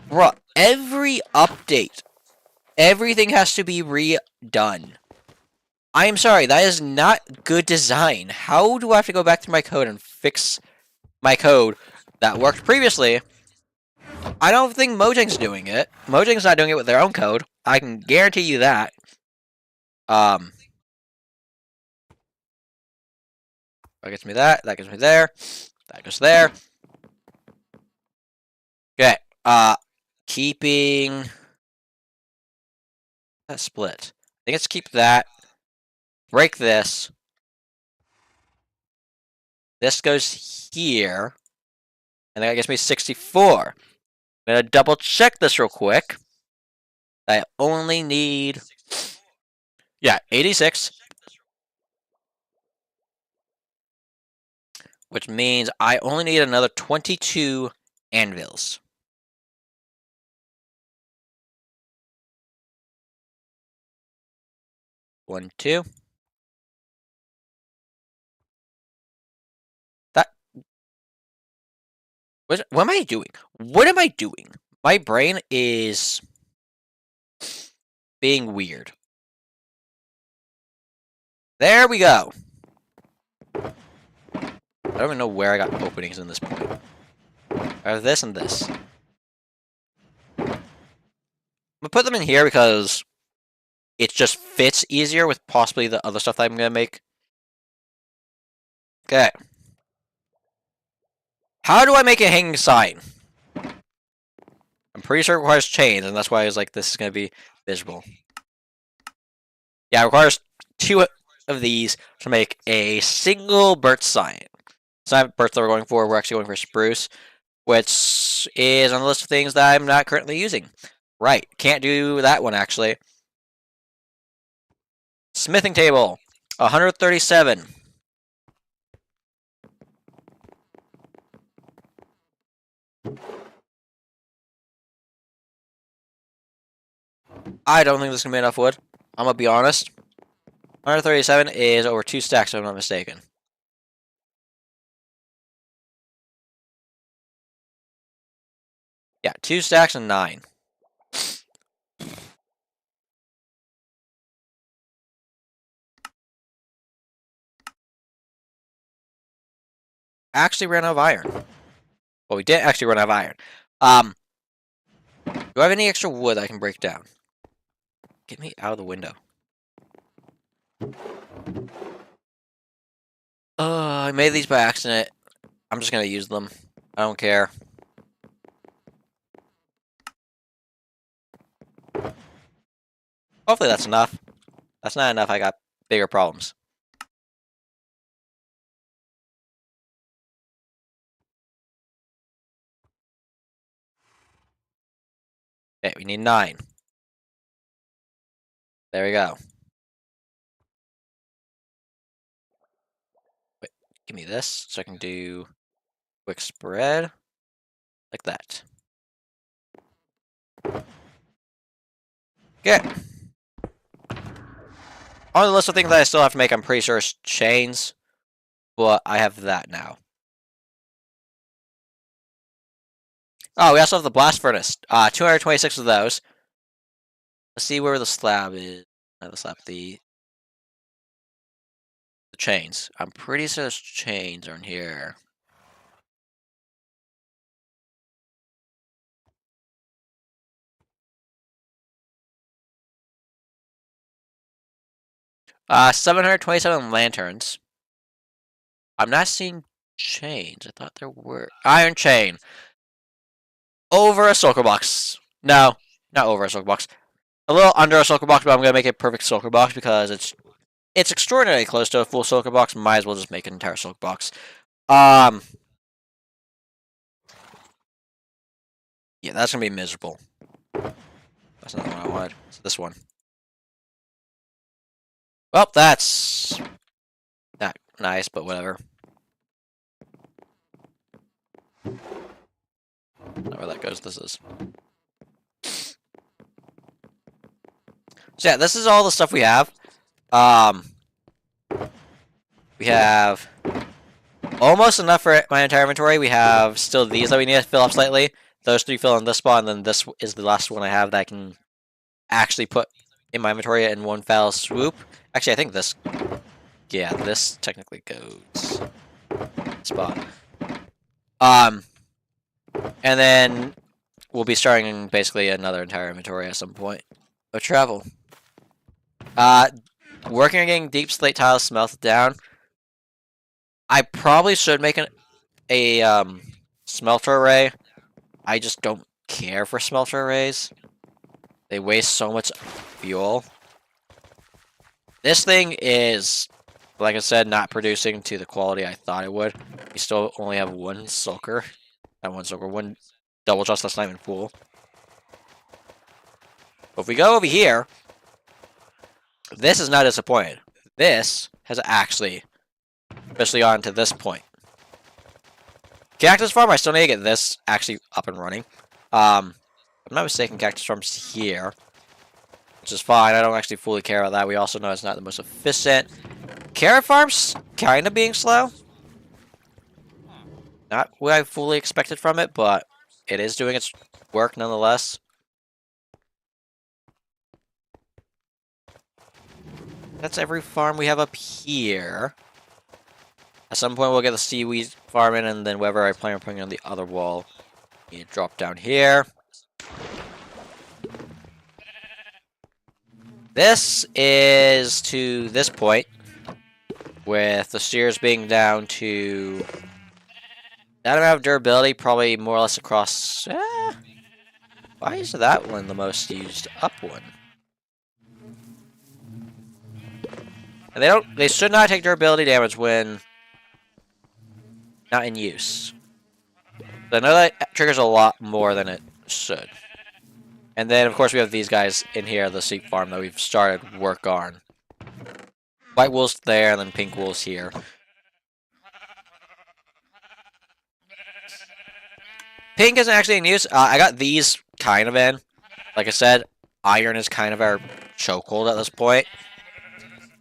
Bruh, every update, everything has to be redone. I am sorry, that is not good design. How do I have to go back through my code and fix my code that worked previously? I don't think Mojang's doing it. Mojang's not doing it with their own code. I can guarantee you that. That gets me that gets me there. That goes there. Okay. Keeping that split. I think it's keep that. Break this. This goes here. And that gets me 64. I'm gonna double check this real quick. I only need, yeah, 86. Which means I only need another 22 anvils. One, two. What am I doing? What am I doing? My brain is being weird. There we go. I don't even know where I got openings in this point. I have this and this. I'm gonna put them in here because it just fits easier with possibly the other stuff that I'm gonna make. Okay. How do I make a hanging sign? I'm pretty sure it requires chains, and that's why I was like, this is gonna be miserable. Yeah, it requires 2 of these to make a single birch sign. It's not birch that we're going for, we're actually going for spruce, which is on the list of things that I'm not currently using. Right, can't do that one actually. Smithing table, 137. I don't think this is gonna be enough wood. I'm gonna be honest. 137 is over 2 stacks if I'm not mistaken. Yeah, 2 stacks and 9. Actually ran out of iron. Well, we didn't actually run out of iron. Do I have any extra wood I can break down? Get me out of the window. I made these by accident. I'm just gonna use them. I don't care. Hopefully that's enough. That's not enough, I got bigger problems. Okay, we need 9. There we go. Wait, give me this so I can do quick spread. Like that. Okay. On the list of things that I still have to make, I'm pretty sure it's chains. But I have that now. Oh, we also have the blast furnace. 226 of those. Let's see where the slab is. Not the slab, the chains. I'm pretty sure those chains are in here. Uh, 727 lanterns. I'm not seeing chains. I thought there were. Iron chain. Over a sulker box. No, not over a sulker box. A little under a sulker box, but I'm going to make a perfect sulker box because it's It's extraordinarily close to a full silk box. Might as well just make an entire silk box. Yeah, that's gonna be miserable. That's not the one I wanted. It's this one. Well, that's not nice, but whatever. Not where that goes. This is. So yeah, this is all the stuff we have. We have almost enough for my entire inventory. We have still these that we need to fill up slightly. Those 3 fill in this spot, and then this is the last one I have that I can actually put in my inventory in one foul swoop. Actually, I think this... Yeah, this technically goes... spot. And then we'll be starting basically another entire inventory at some point of travel. Working on getting deep slate tiles smelted down. I probably should make a smelter array. I just don't care for smelter arrays. They waste so much fuel. This thing is, like I said, not producing to the quality I thought it would. We still only have one sulker. Not one sulker, one double chest that's not even full. But if we go over here, this is not disappointed. This has actually officially gotten to this point. Cactus farm, I still need to get this actually up and running. If I'm not mistaken, cactus farm's here, which is fine. I don't actually fully care about that. We also know it's not the most efficient. Carrot farm's kind of being slow. Not what I fully expected from it, but it is doing its work nonetheless. That's every farm we have up here. At some point, we'll get the seaweed farm in, and then whatever I plan on putting on the other wall, you drop down here. This is to this point, with the steers being down to that amount of durability, probably more or less across. Why is that one the most used up one? And they should not take durability damage when not in use. So I know that triggers a lot more than it should. And then, of course, we have these guys in here, the sheep farm that we've started work on. White wool's there, and then pink wool's here. Pink isn't actually in use. I got these kind of in. Like I said, iron is kind of our chokehold at this point.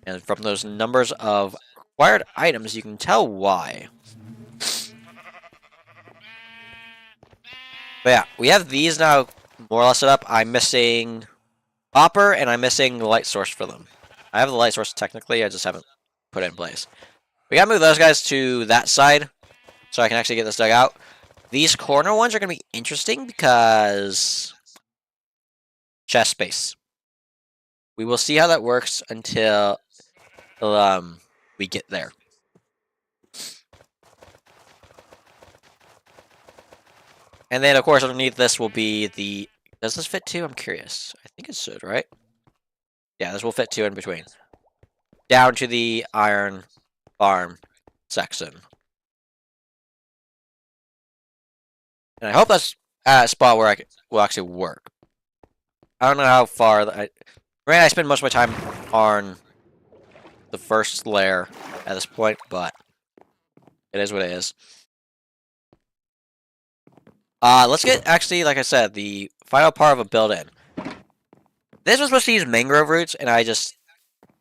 And from those numbers of required items, you can tell why. But yeah, we have these now more or less set up. I'm missing copper, and I'm missing the light source for them. I have the light source technically, I just haven't put it in place. We gotta move those guys to that side, so I can actually get this dug out. These corner ones are gonna be interesting because chest space. We will see how that works until we get there. And then, of course, underneath this will be the... Does this fit 2? I'm curious. I think it should, right? Yeah, this will fit 2 in between. Down to the iron farm section. And I hope that's at a spot where will actually work. I don't know how far... I spend most of my time on the first layer at this point, but it is what it is. Let's get, actually, like I said, the final part of a build-in. This was supposed to use mangrove roots, and I just,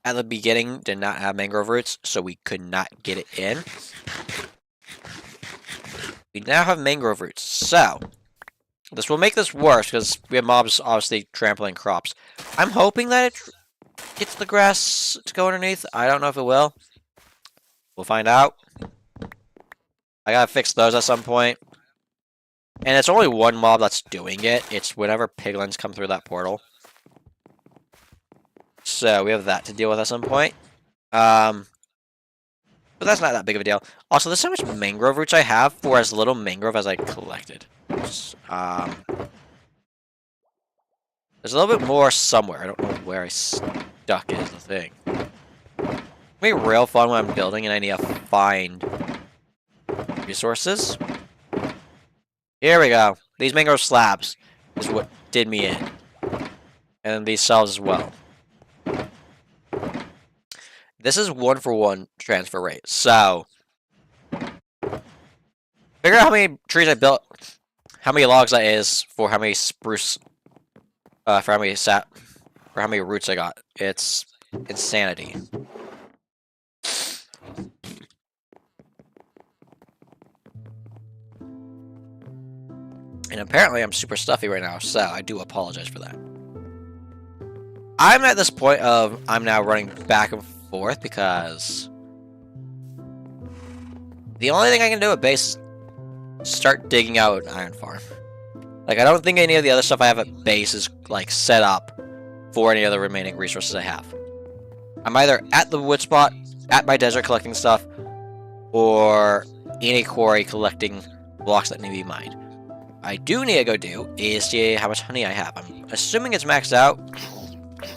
at the beginning, did not have mangrove roots, so we could not get it in. We now have mangrove roots, so this will make this worse, because we have mobs obviously trampling crops. I'm hoping that it gets the grass to go underneath. I don't know if it will. We'll find out. I gotta fix those at some point. And it's only one mob that's doing it. It's whenever piglins come through that portal. So we have that to deal with at some point. But that's not that big of a deal. Also, there's so much mangrove roots I have for as little mangrove as I collected. There's a little bit more somewhere. I don't know where I stuck it is the thing. It'll be real fun when I'm building and I need to find resources. Here we go. These mangrove slabs is what did me in. And these cells as well. This is 1-for-1 transfer rate. So, figure out how many trees I built, how many logs that is for how many spruce, for how many roots I got. It's insanity. And apparently I'm super stuffy right now, so I do apologize for that. I'm at this point of I'm now running back and forth because the only thing I can do at base is start digging out an iron farm. Like, I don't think any of the other stuff I have at base is like set up for any other remaining resources I have. I'm either at the wood spot, at my desert collecting stuff, or in a quarry collecting blocks that need to be mined. I do need to go do is see how much honey I have. I'm assuming it's maxed out,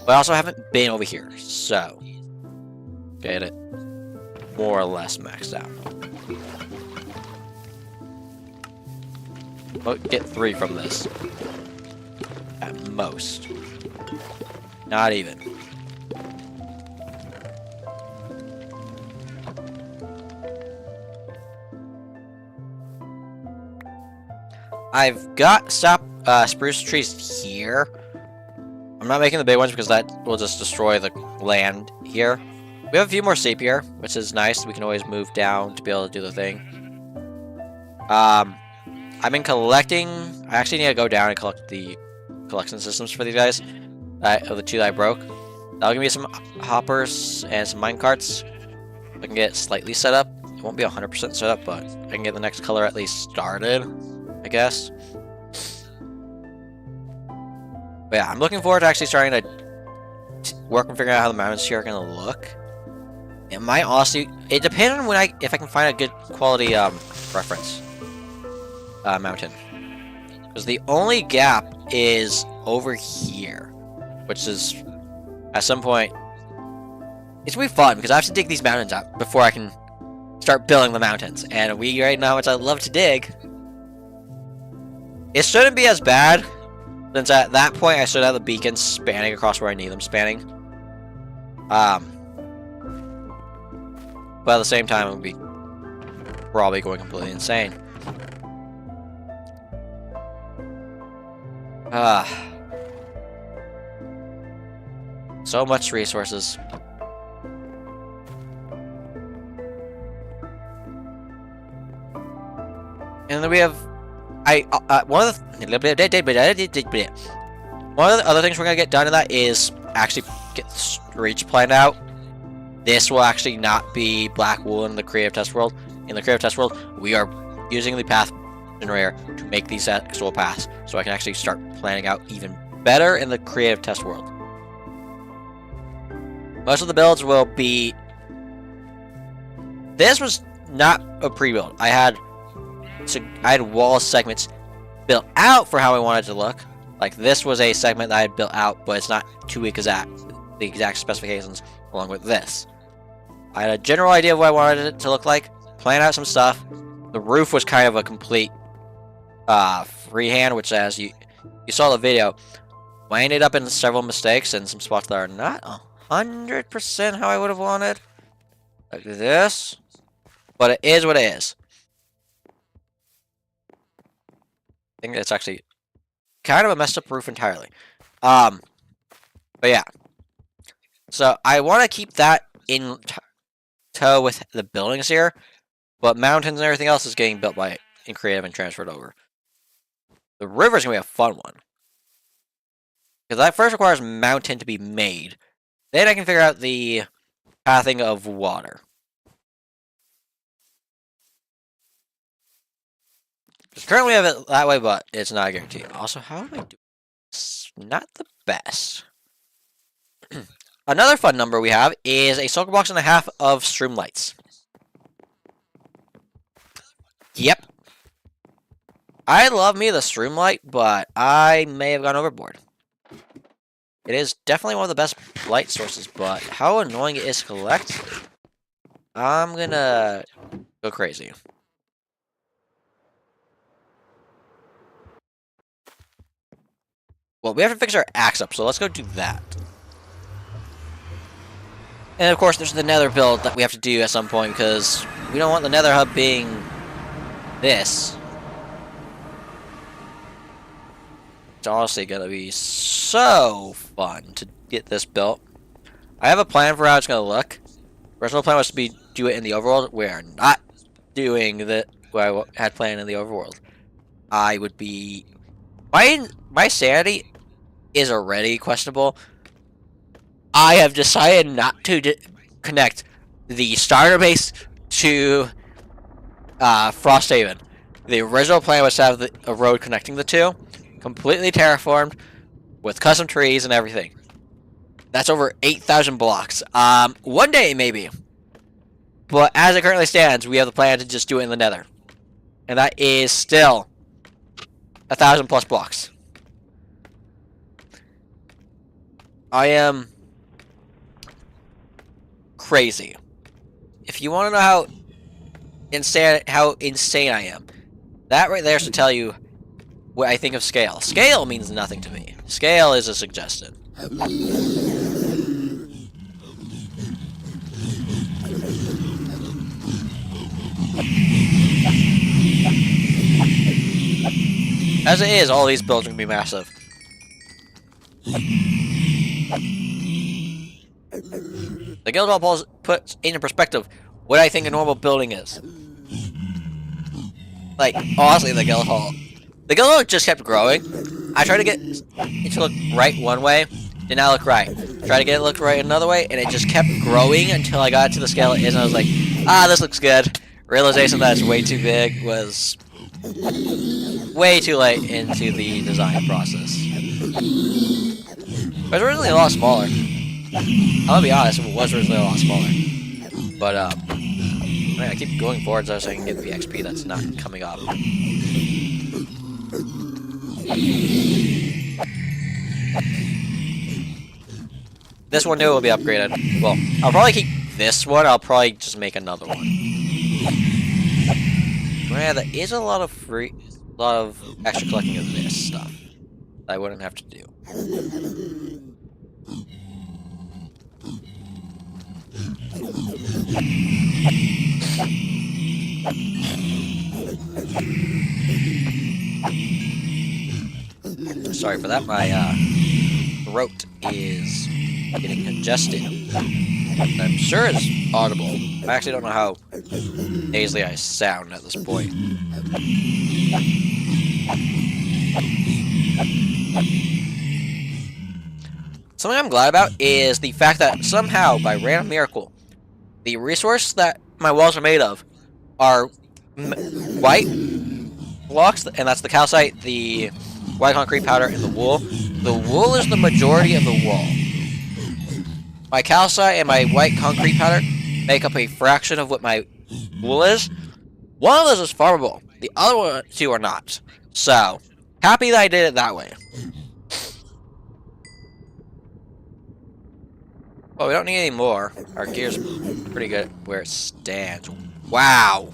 but I also haven't been over here, so get it more or less maxed out. We'll get 3 from this at most. Not even. I've got spruce trees here. I'm not making the big ones because that will just destroy the land here. We have a few more sheep here, which is nice. We can always move down to be able to do the thing. I've been collecting. I actually need to go down and collect the collection systems for these guys. Of the 2 that I broke. That'll give me some hoppers and some mine carts. I can get slightly set up. It won't be 100% set up, but I can get the next color at least started, I guess. But yeah, I'm looking forward to actually starting to work and figure out how the mountains here are going to look. It might honestly... It depends on if I can find a good quality reference mountain. Because the only gap is over here. Which is, at some point... It's going to be fun, because I have to dig these mountains out before I can start building the mountains. And we already know how much I love to dig. It shouldn't be as bad, since at that point I should have the beacons spanning across where I need them spanning. But at the same time, it would be probably going completely insane. So much resources. And then we have... one of the other things we're gonna get done in that is actually get the streets planned out. This will actually not be black wool in the creative test world. In the creative test world, we are using the path generator to make these actual paths, so I can actually start planning out even better in the creative test world. Most of the builds will be... This was not a pre-build. I had wall segments built out for how I wanted it to look. Like, this was a segment that I had built out, but it's not the exact specifications along with this. I had a general idea of what I wanted it to look like, plan out some stuff. The roof was kind of a complete freehand, which, as you saw the video, I ended up in several mistakes and some spots that are not 100% how I would have wanted. Like this. But it is what it is. I think it's actually kind of a messed up roof entirely. But yeah. So I want to keep that in tow with the buildings here. But mountains and everything else is getting built in creative and transferred over. The river's going to be a fun one. Because that first requires mountain to be made. Then I can figure out the pathing of water. Because currently I have it that way, but it's not a guarantee. Also, how do I do this? Not the best. Another fun number we have is a solar box and a half of streamlights. Yep. I love me the streamlight, but I may have gone overboard. It is definitely one of the best light sources, but how annoying it is to collect I'm gonna go crazy. Well, we have to fix our axe up, so let's go do that. And of course, there's the nether build that we have to do at some point, because we don't want the nether hub being this. It's honestly gonna be so fun to get this built. I have a plan for how it's gonna look. Original plan was to do it in the overworld. We are not doing what I had planned in the overworld. I would be my sanity is already questionable. I have decided not to connect the starter base to Frosthaven. The original plan was to have a road connecting the two, completely terraformed, with custom trees and everything. That's over 8,000 blocks. One day maybe. But as it currently stands, we have the plan to just do it in the nether. And that is still 1,000 plus blocks. I am crazy. If you want to know how insane I am, that right there should tell you what I think of scale. Scale means nothing to me. Scale is a suggestion. As it is, all these builds are going to be massive. The Guild Hall puts into perspective what I think a normal building is. Like, honestly, the Guild Hall just kept growing. I tried to get it to look right one way, did not look right. Tried to get it to look right another way, and it just kept growing until I got to the scale it is, and I was like, this looks good. Realization that it's way too big was way too late into the design process. It was originally a lot smaller. I'm gonna be honest, it was originally a lot smaller. But, I keep going forward so I can get the XP that's not coming up. This one too will be upgraded. Well, I'll probably keep this one, I'll probably just make another one. Yeah, there is a lot of extra collecting of this stuff that I wouldn't have to do. Sorry for that, my throat is getting congested. I'm sure it's audible. I actually don't know how nasally I sound at this point. Something I'm glad about is the fact that somehow, by random miracle, the resource that my walls are made of are white blocks, and that's the calcite, the white concrete powder, and the wool. The wool is the majority of the wall. My calcite and my white concrete powder make up a fraction of what my wool is. One of those is farmable. The other two are not. So, happy that I did it that way. Well, we don't need any more. Our gear's pretty good where it stands. Wow!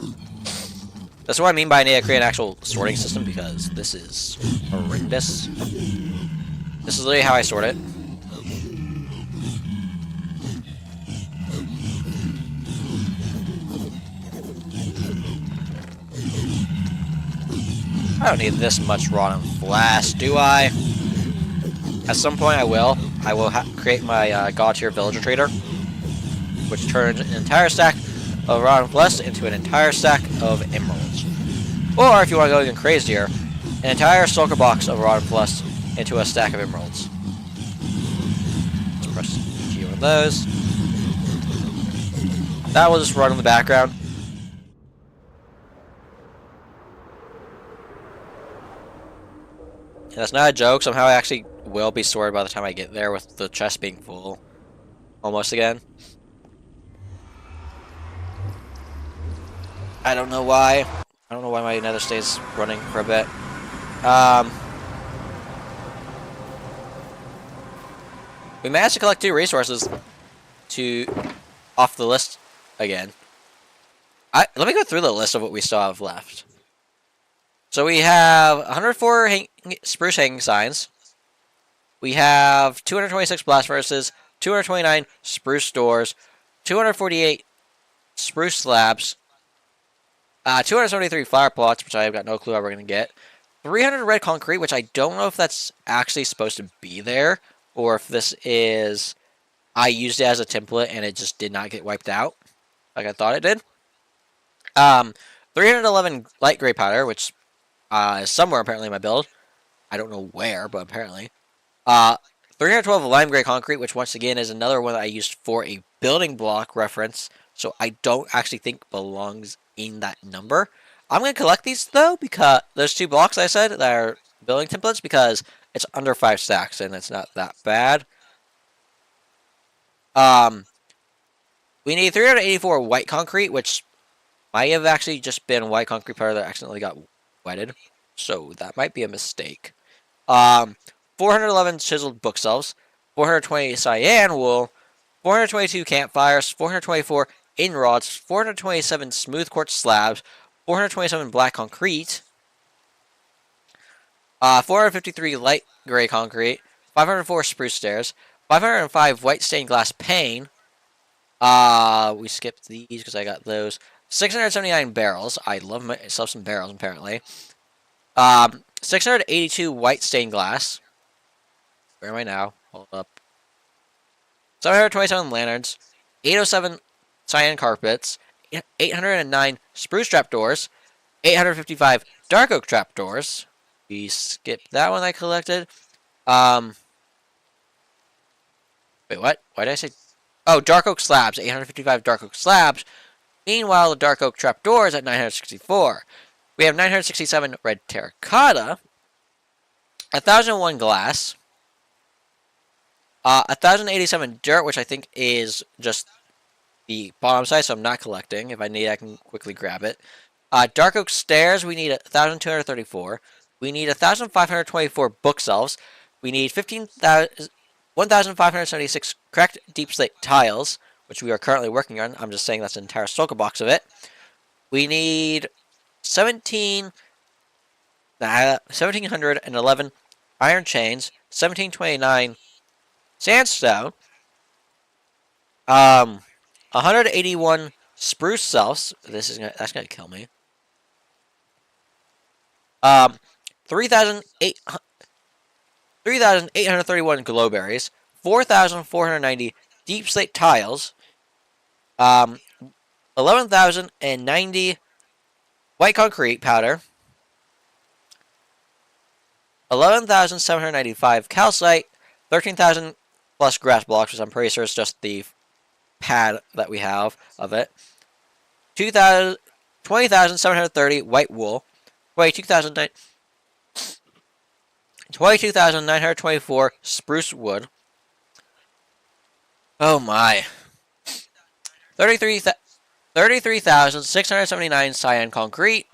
That's what I mean by I need to create an actual sorting system, because this is horrendous. This is literally how I sort it. I don't need this much rotten flesh, do I? At some point I will. I will create my god tier villager trader, which turns an entire stack of rotten flesh into an entire stack of emeralds. Or, if you want to go even crazier, an entire sulker box of rotten flesh into a stack of emeralds. Let's press Q on those. That will just run in the background. And that's not a joke. Somehow I actually will be sorted by the time I get there, with the chest being full almost again. I don't know why. I don't know why my nether stays running for a bit. We managed to collect 2 resources off the list again. Let me go through the list of what we still have left. So we have 104 spruce hanging signs. We have 226 blast furnaces, 229 spruce doors, 248 spruce slabs, 273 flower plots, which I've got no clue how we're going to get, 300 red concrete, which I don't know if that's actually supposed to be there, or if this is... I used it as a template and it just did not get wiped out, like I thought it did. 311 light gray powder, which is somewhere apparently in my build. I don't know where, but apparently. 312 lime gray concrete, which once again is another one that I used for a building block reference, so I don't actually think belongs in that number. I'm going to collect these, though, because there's 2 blocks I said that are building templates, because it's under 5 stacks, and it's not that bad. We need 384 white concrete, which might have actually just been white concrete powder that accidentally got wetted, so that might be a mistake. 411 chiseled bookshelves, 420 cyan wool, 422 campfires, 424 in rods, 427 smooth quartz slabs, 427 black concrete, 453 light gray concrete, 504 spruce stairs, 505 white stained glass pane. We skipped these because I got those. 679 barrels. I love myself some barrels, apparently. 682 white stained glass. Where am I now? Hold up. 727 lanterns. 807 cyan carpets. 809 spruce trapdoors. 855 dark oak trapdoors. We skipped that one I collected. Wait, what? Why did I say... Oh, dark oak slabs. 855 dark oak slabs. Meanwhile, the dark oak trapdoor is at 964. We have 967 red terracotta. 1001 glass. 1087 dirt, which I think is just the bottom side, so I'm not collecting. If I need, I can quickly grab it. Dark oak stairs, we need 1,234. We need 1,524 bookshelves. We need 1,576 cracked deep slate tiles, which we are currently working on. I'm just saying that's an entire stoker box of it. We need 1,711 iron chains, 1,729 sandstone, 181 spruce selves. That's gonna kill me. 3,831 glowberries, 4,490 deep slate tiles, 11,090 white concrete powder, 11,795 calcite, 13,000 plus grass blocks, which I'm pretty sure is just the pad that we have of it, 20,730 white wool, 22,924 spruce wood. Oh my. 33,679 cyan concrete,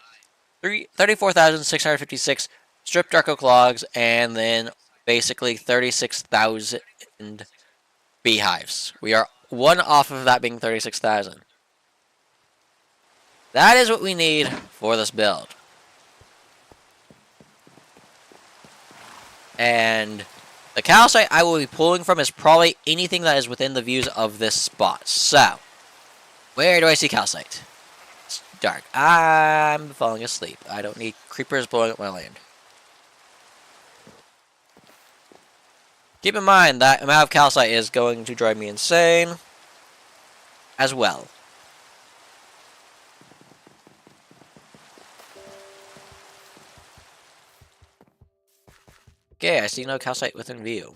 34,656 stripped dark oak logs, and then basically 36,000 beehives. We are one off of that being 36,000. That is what we need for this build. And the calcite I will be pulling from is probably anything that is within the views of this spot. So, where do I see calcite? It's dark. I'm falling asleep. I don't need creepers blowing up my land. Keep in mind that amount of calcite is going to drive me insane as well. Okay, I see no calcite within view.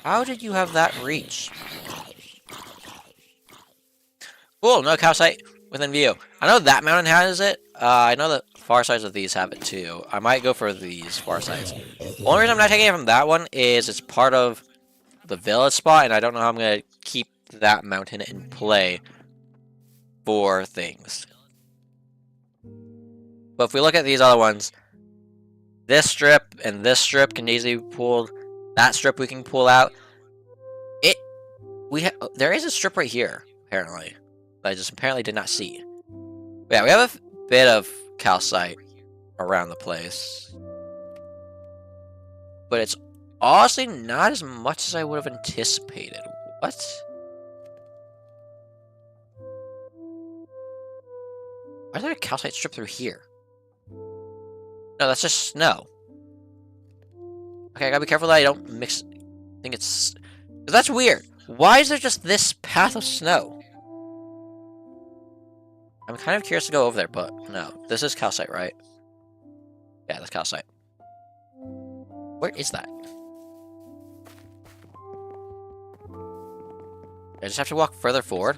How did you have that reach? Cool, no calcite within view. I know that mountain has it. I know the far sides of these have it too. I might go for these far sides. The only reason I'm not taking it from that one is it's part of the village spot, and I don't know how I'm going to keep that mountain in play for things. But if we look at these other ones, this strip and this strip can easily be pulled. That strip we can pull out. There is a strip right here, apparently. that I just apparently did not see. But yeah, we have a bit of calcite around the place. But it's honestly not as much as I would have anticipated. What? Why is there a calcite strip through here? No, that's just snow. Okay, I gotta be careful that I don't mix. I think it's. That's weird. Why is there just this path of snow? I'm kind of curious to go over there, but no. This is calcite, right? Yeah, that's calcite. Where is that? I just have to walk further forward.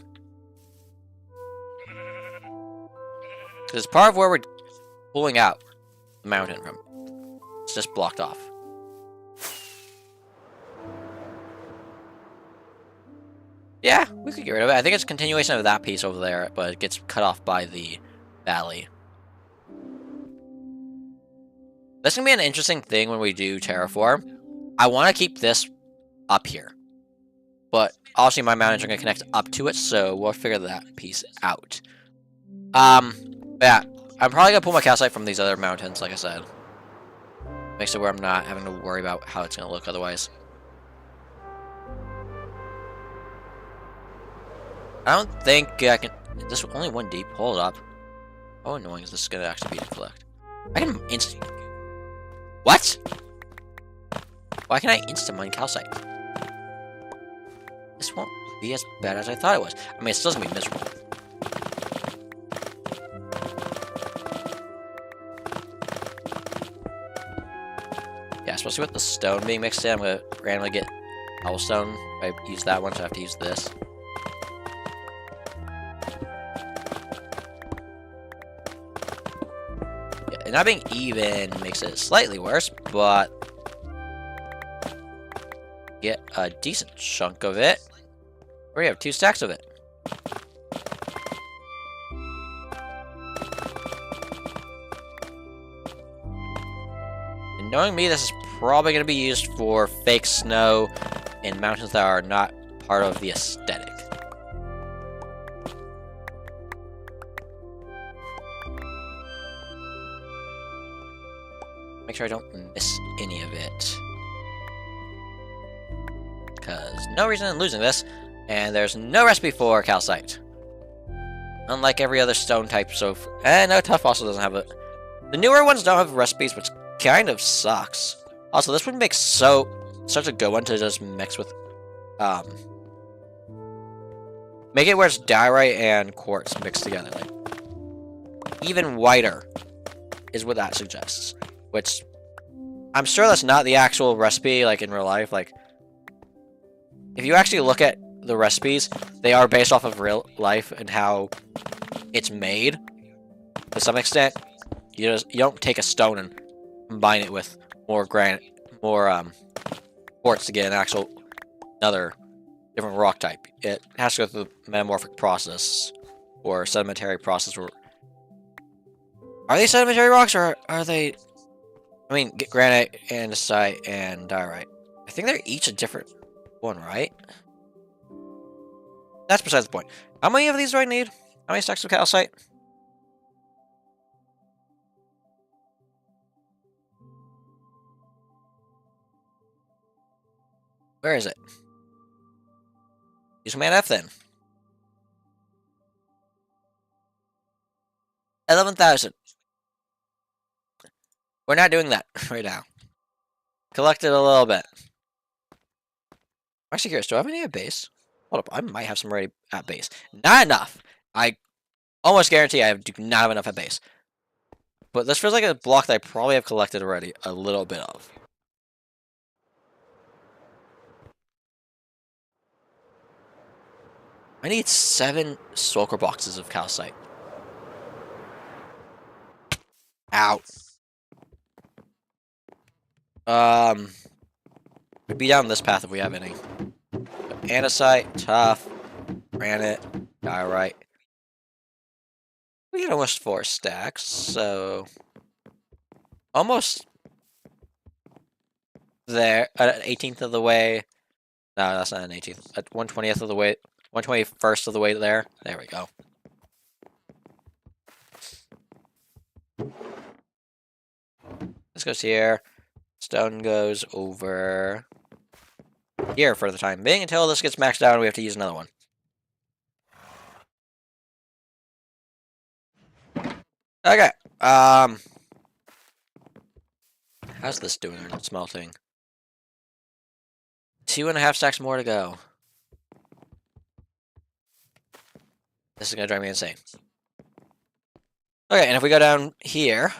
Because it's part of where we're pulling out the mountain from. It's just blocked off. Yeah, we could get rid of it. I think it's a continuation of that piece over there, but it gets cut off by the valley. This can be an interesting thing when we do terraform. I want to keep this up here. But obviously my mountains are going to connect up to it, so we'll figure that piece out. Yeah, I'm probably going to pull my calcite from these other mountains, like I said. Makes it where I'm not having to worry about how it's going to look otherwise. I don't think I can... Is this only one deep? Hold up. How annoying is this going to actually be to collect? I can instant... What? Why can I instant mine calcite? This won't be as bad as I thought it was. I mean, it's still going to be miserable. Yeah, especially with the stone being mixed in, I'm going to randomly get cobblestone. If I use that one, so I have to use this. Not being even makes it slightly worse, but get a decent chunk of it. We have 2 stacks of it. And knowing me, this is probably going to be used for fake snow in mountains that are not part of the aesthetic. Make sure I don't miss any of it. Because no reason in losing this, and there's no recipe for calcite. Unlike every other stone type, so... no, Tough also doesn't have it. The newer ones don't have recipes, which kind of sucks. Also, this would make such a good one to just mix with... Make it where it's diorite and quartz mixed together. Like, even whiter is what that suggests. Which, I'm sure that's not the actual recipe, like, in real life. Like, if you actually look at the recipes, they are based off of real life and how it's made. To some extent, you don't take a stone and combine it with more quartz to get another different rock type. It has to go through the metamorphic process, or sedimentary process. Are they sedimentary rocks, or are they... I mean, granite, andesite, and diorite. I think they're each a different one, right? That's besides the point. How many of these do I need? How many stacks of calcite? Where is it? Use Command F then. 11,000. We're not doing that right now. Collected a little bit. I'm actually curious, do I have any at base? Hold up, I might have some ready at base. Not enough. I almost guarantee I do not have enough at base. But this feels like a block that I probably have collected already a little bit of. I need 7 sulfur boxes of calcite. Ow. We'd be down this path if we have any. Andesite, tough, granite, diorite. We get almost 4 stacks, so almost there. An 18th of the way. No, that's not an 18th. At 1/20th of the way 1/21st of the way there. There we go. This goes here. Stone goes over here for the time being until this gets maxed out and we have to use another one. Okay. How's this doing on smelting? 2.5 stacks more to go. This is gonna drive me insane. Okay, and if we go down here.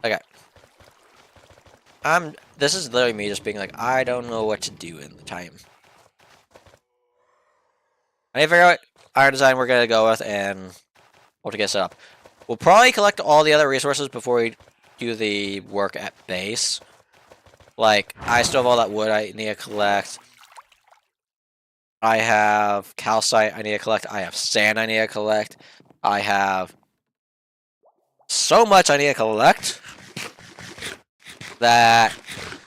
Okay. This is literally me just being like, I don't know what to do in the time. I need to figure out what iron design we're gonna go with and what to get set up. We'll probably collect all the other resources before we do the work at base. Like, I still have all that wood I need to collect. I have calcite I need to collect. I have sand I need to collect. I have so much I need to collect that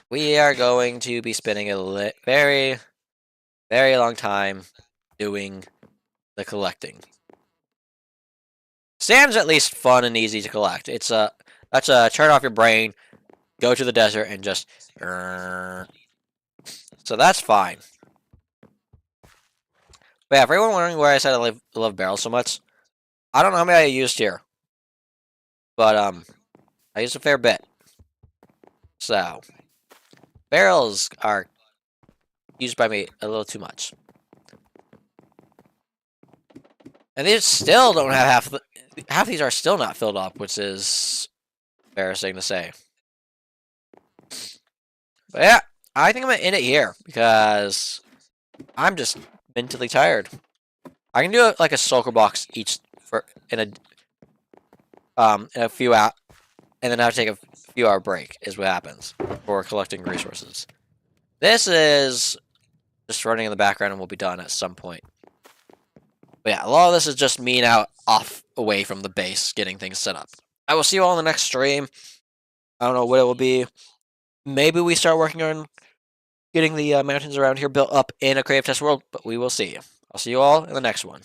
we are going to be spending a very, very long time doing the collecting. Sand's at least fun and easy to collect. That's a turn off your brain, go to the desert, and just so that's fine. But yeah, for everyone wondering where I said I love barrels so much, I don't know how many I used here, but I used a fair bit. So barrels are used by me a little too much. And these still don't have half these are still not filled up, which is embarrassing to say. But yeah, I think I'm gonna end it here because I'm just mentally tired. I can do it like a sulker box each in a few out, and then I'll take a few hour break is what happens for collecting resources. This is just running in the background and we'll be done at some point. But yeah, a lot of this is just me now off away from the base, getting things set up. I will see you all in the next stream. I don't know what it will be. Maybe we start working on getting the mountains around here built up in a creative test world, but we will see. I'll see you all in the next one.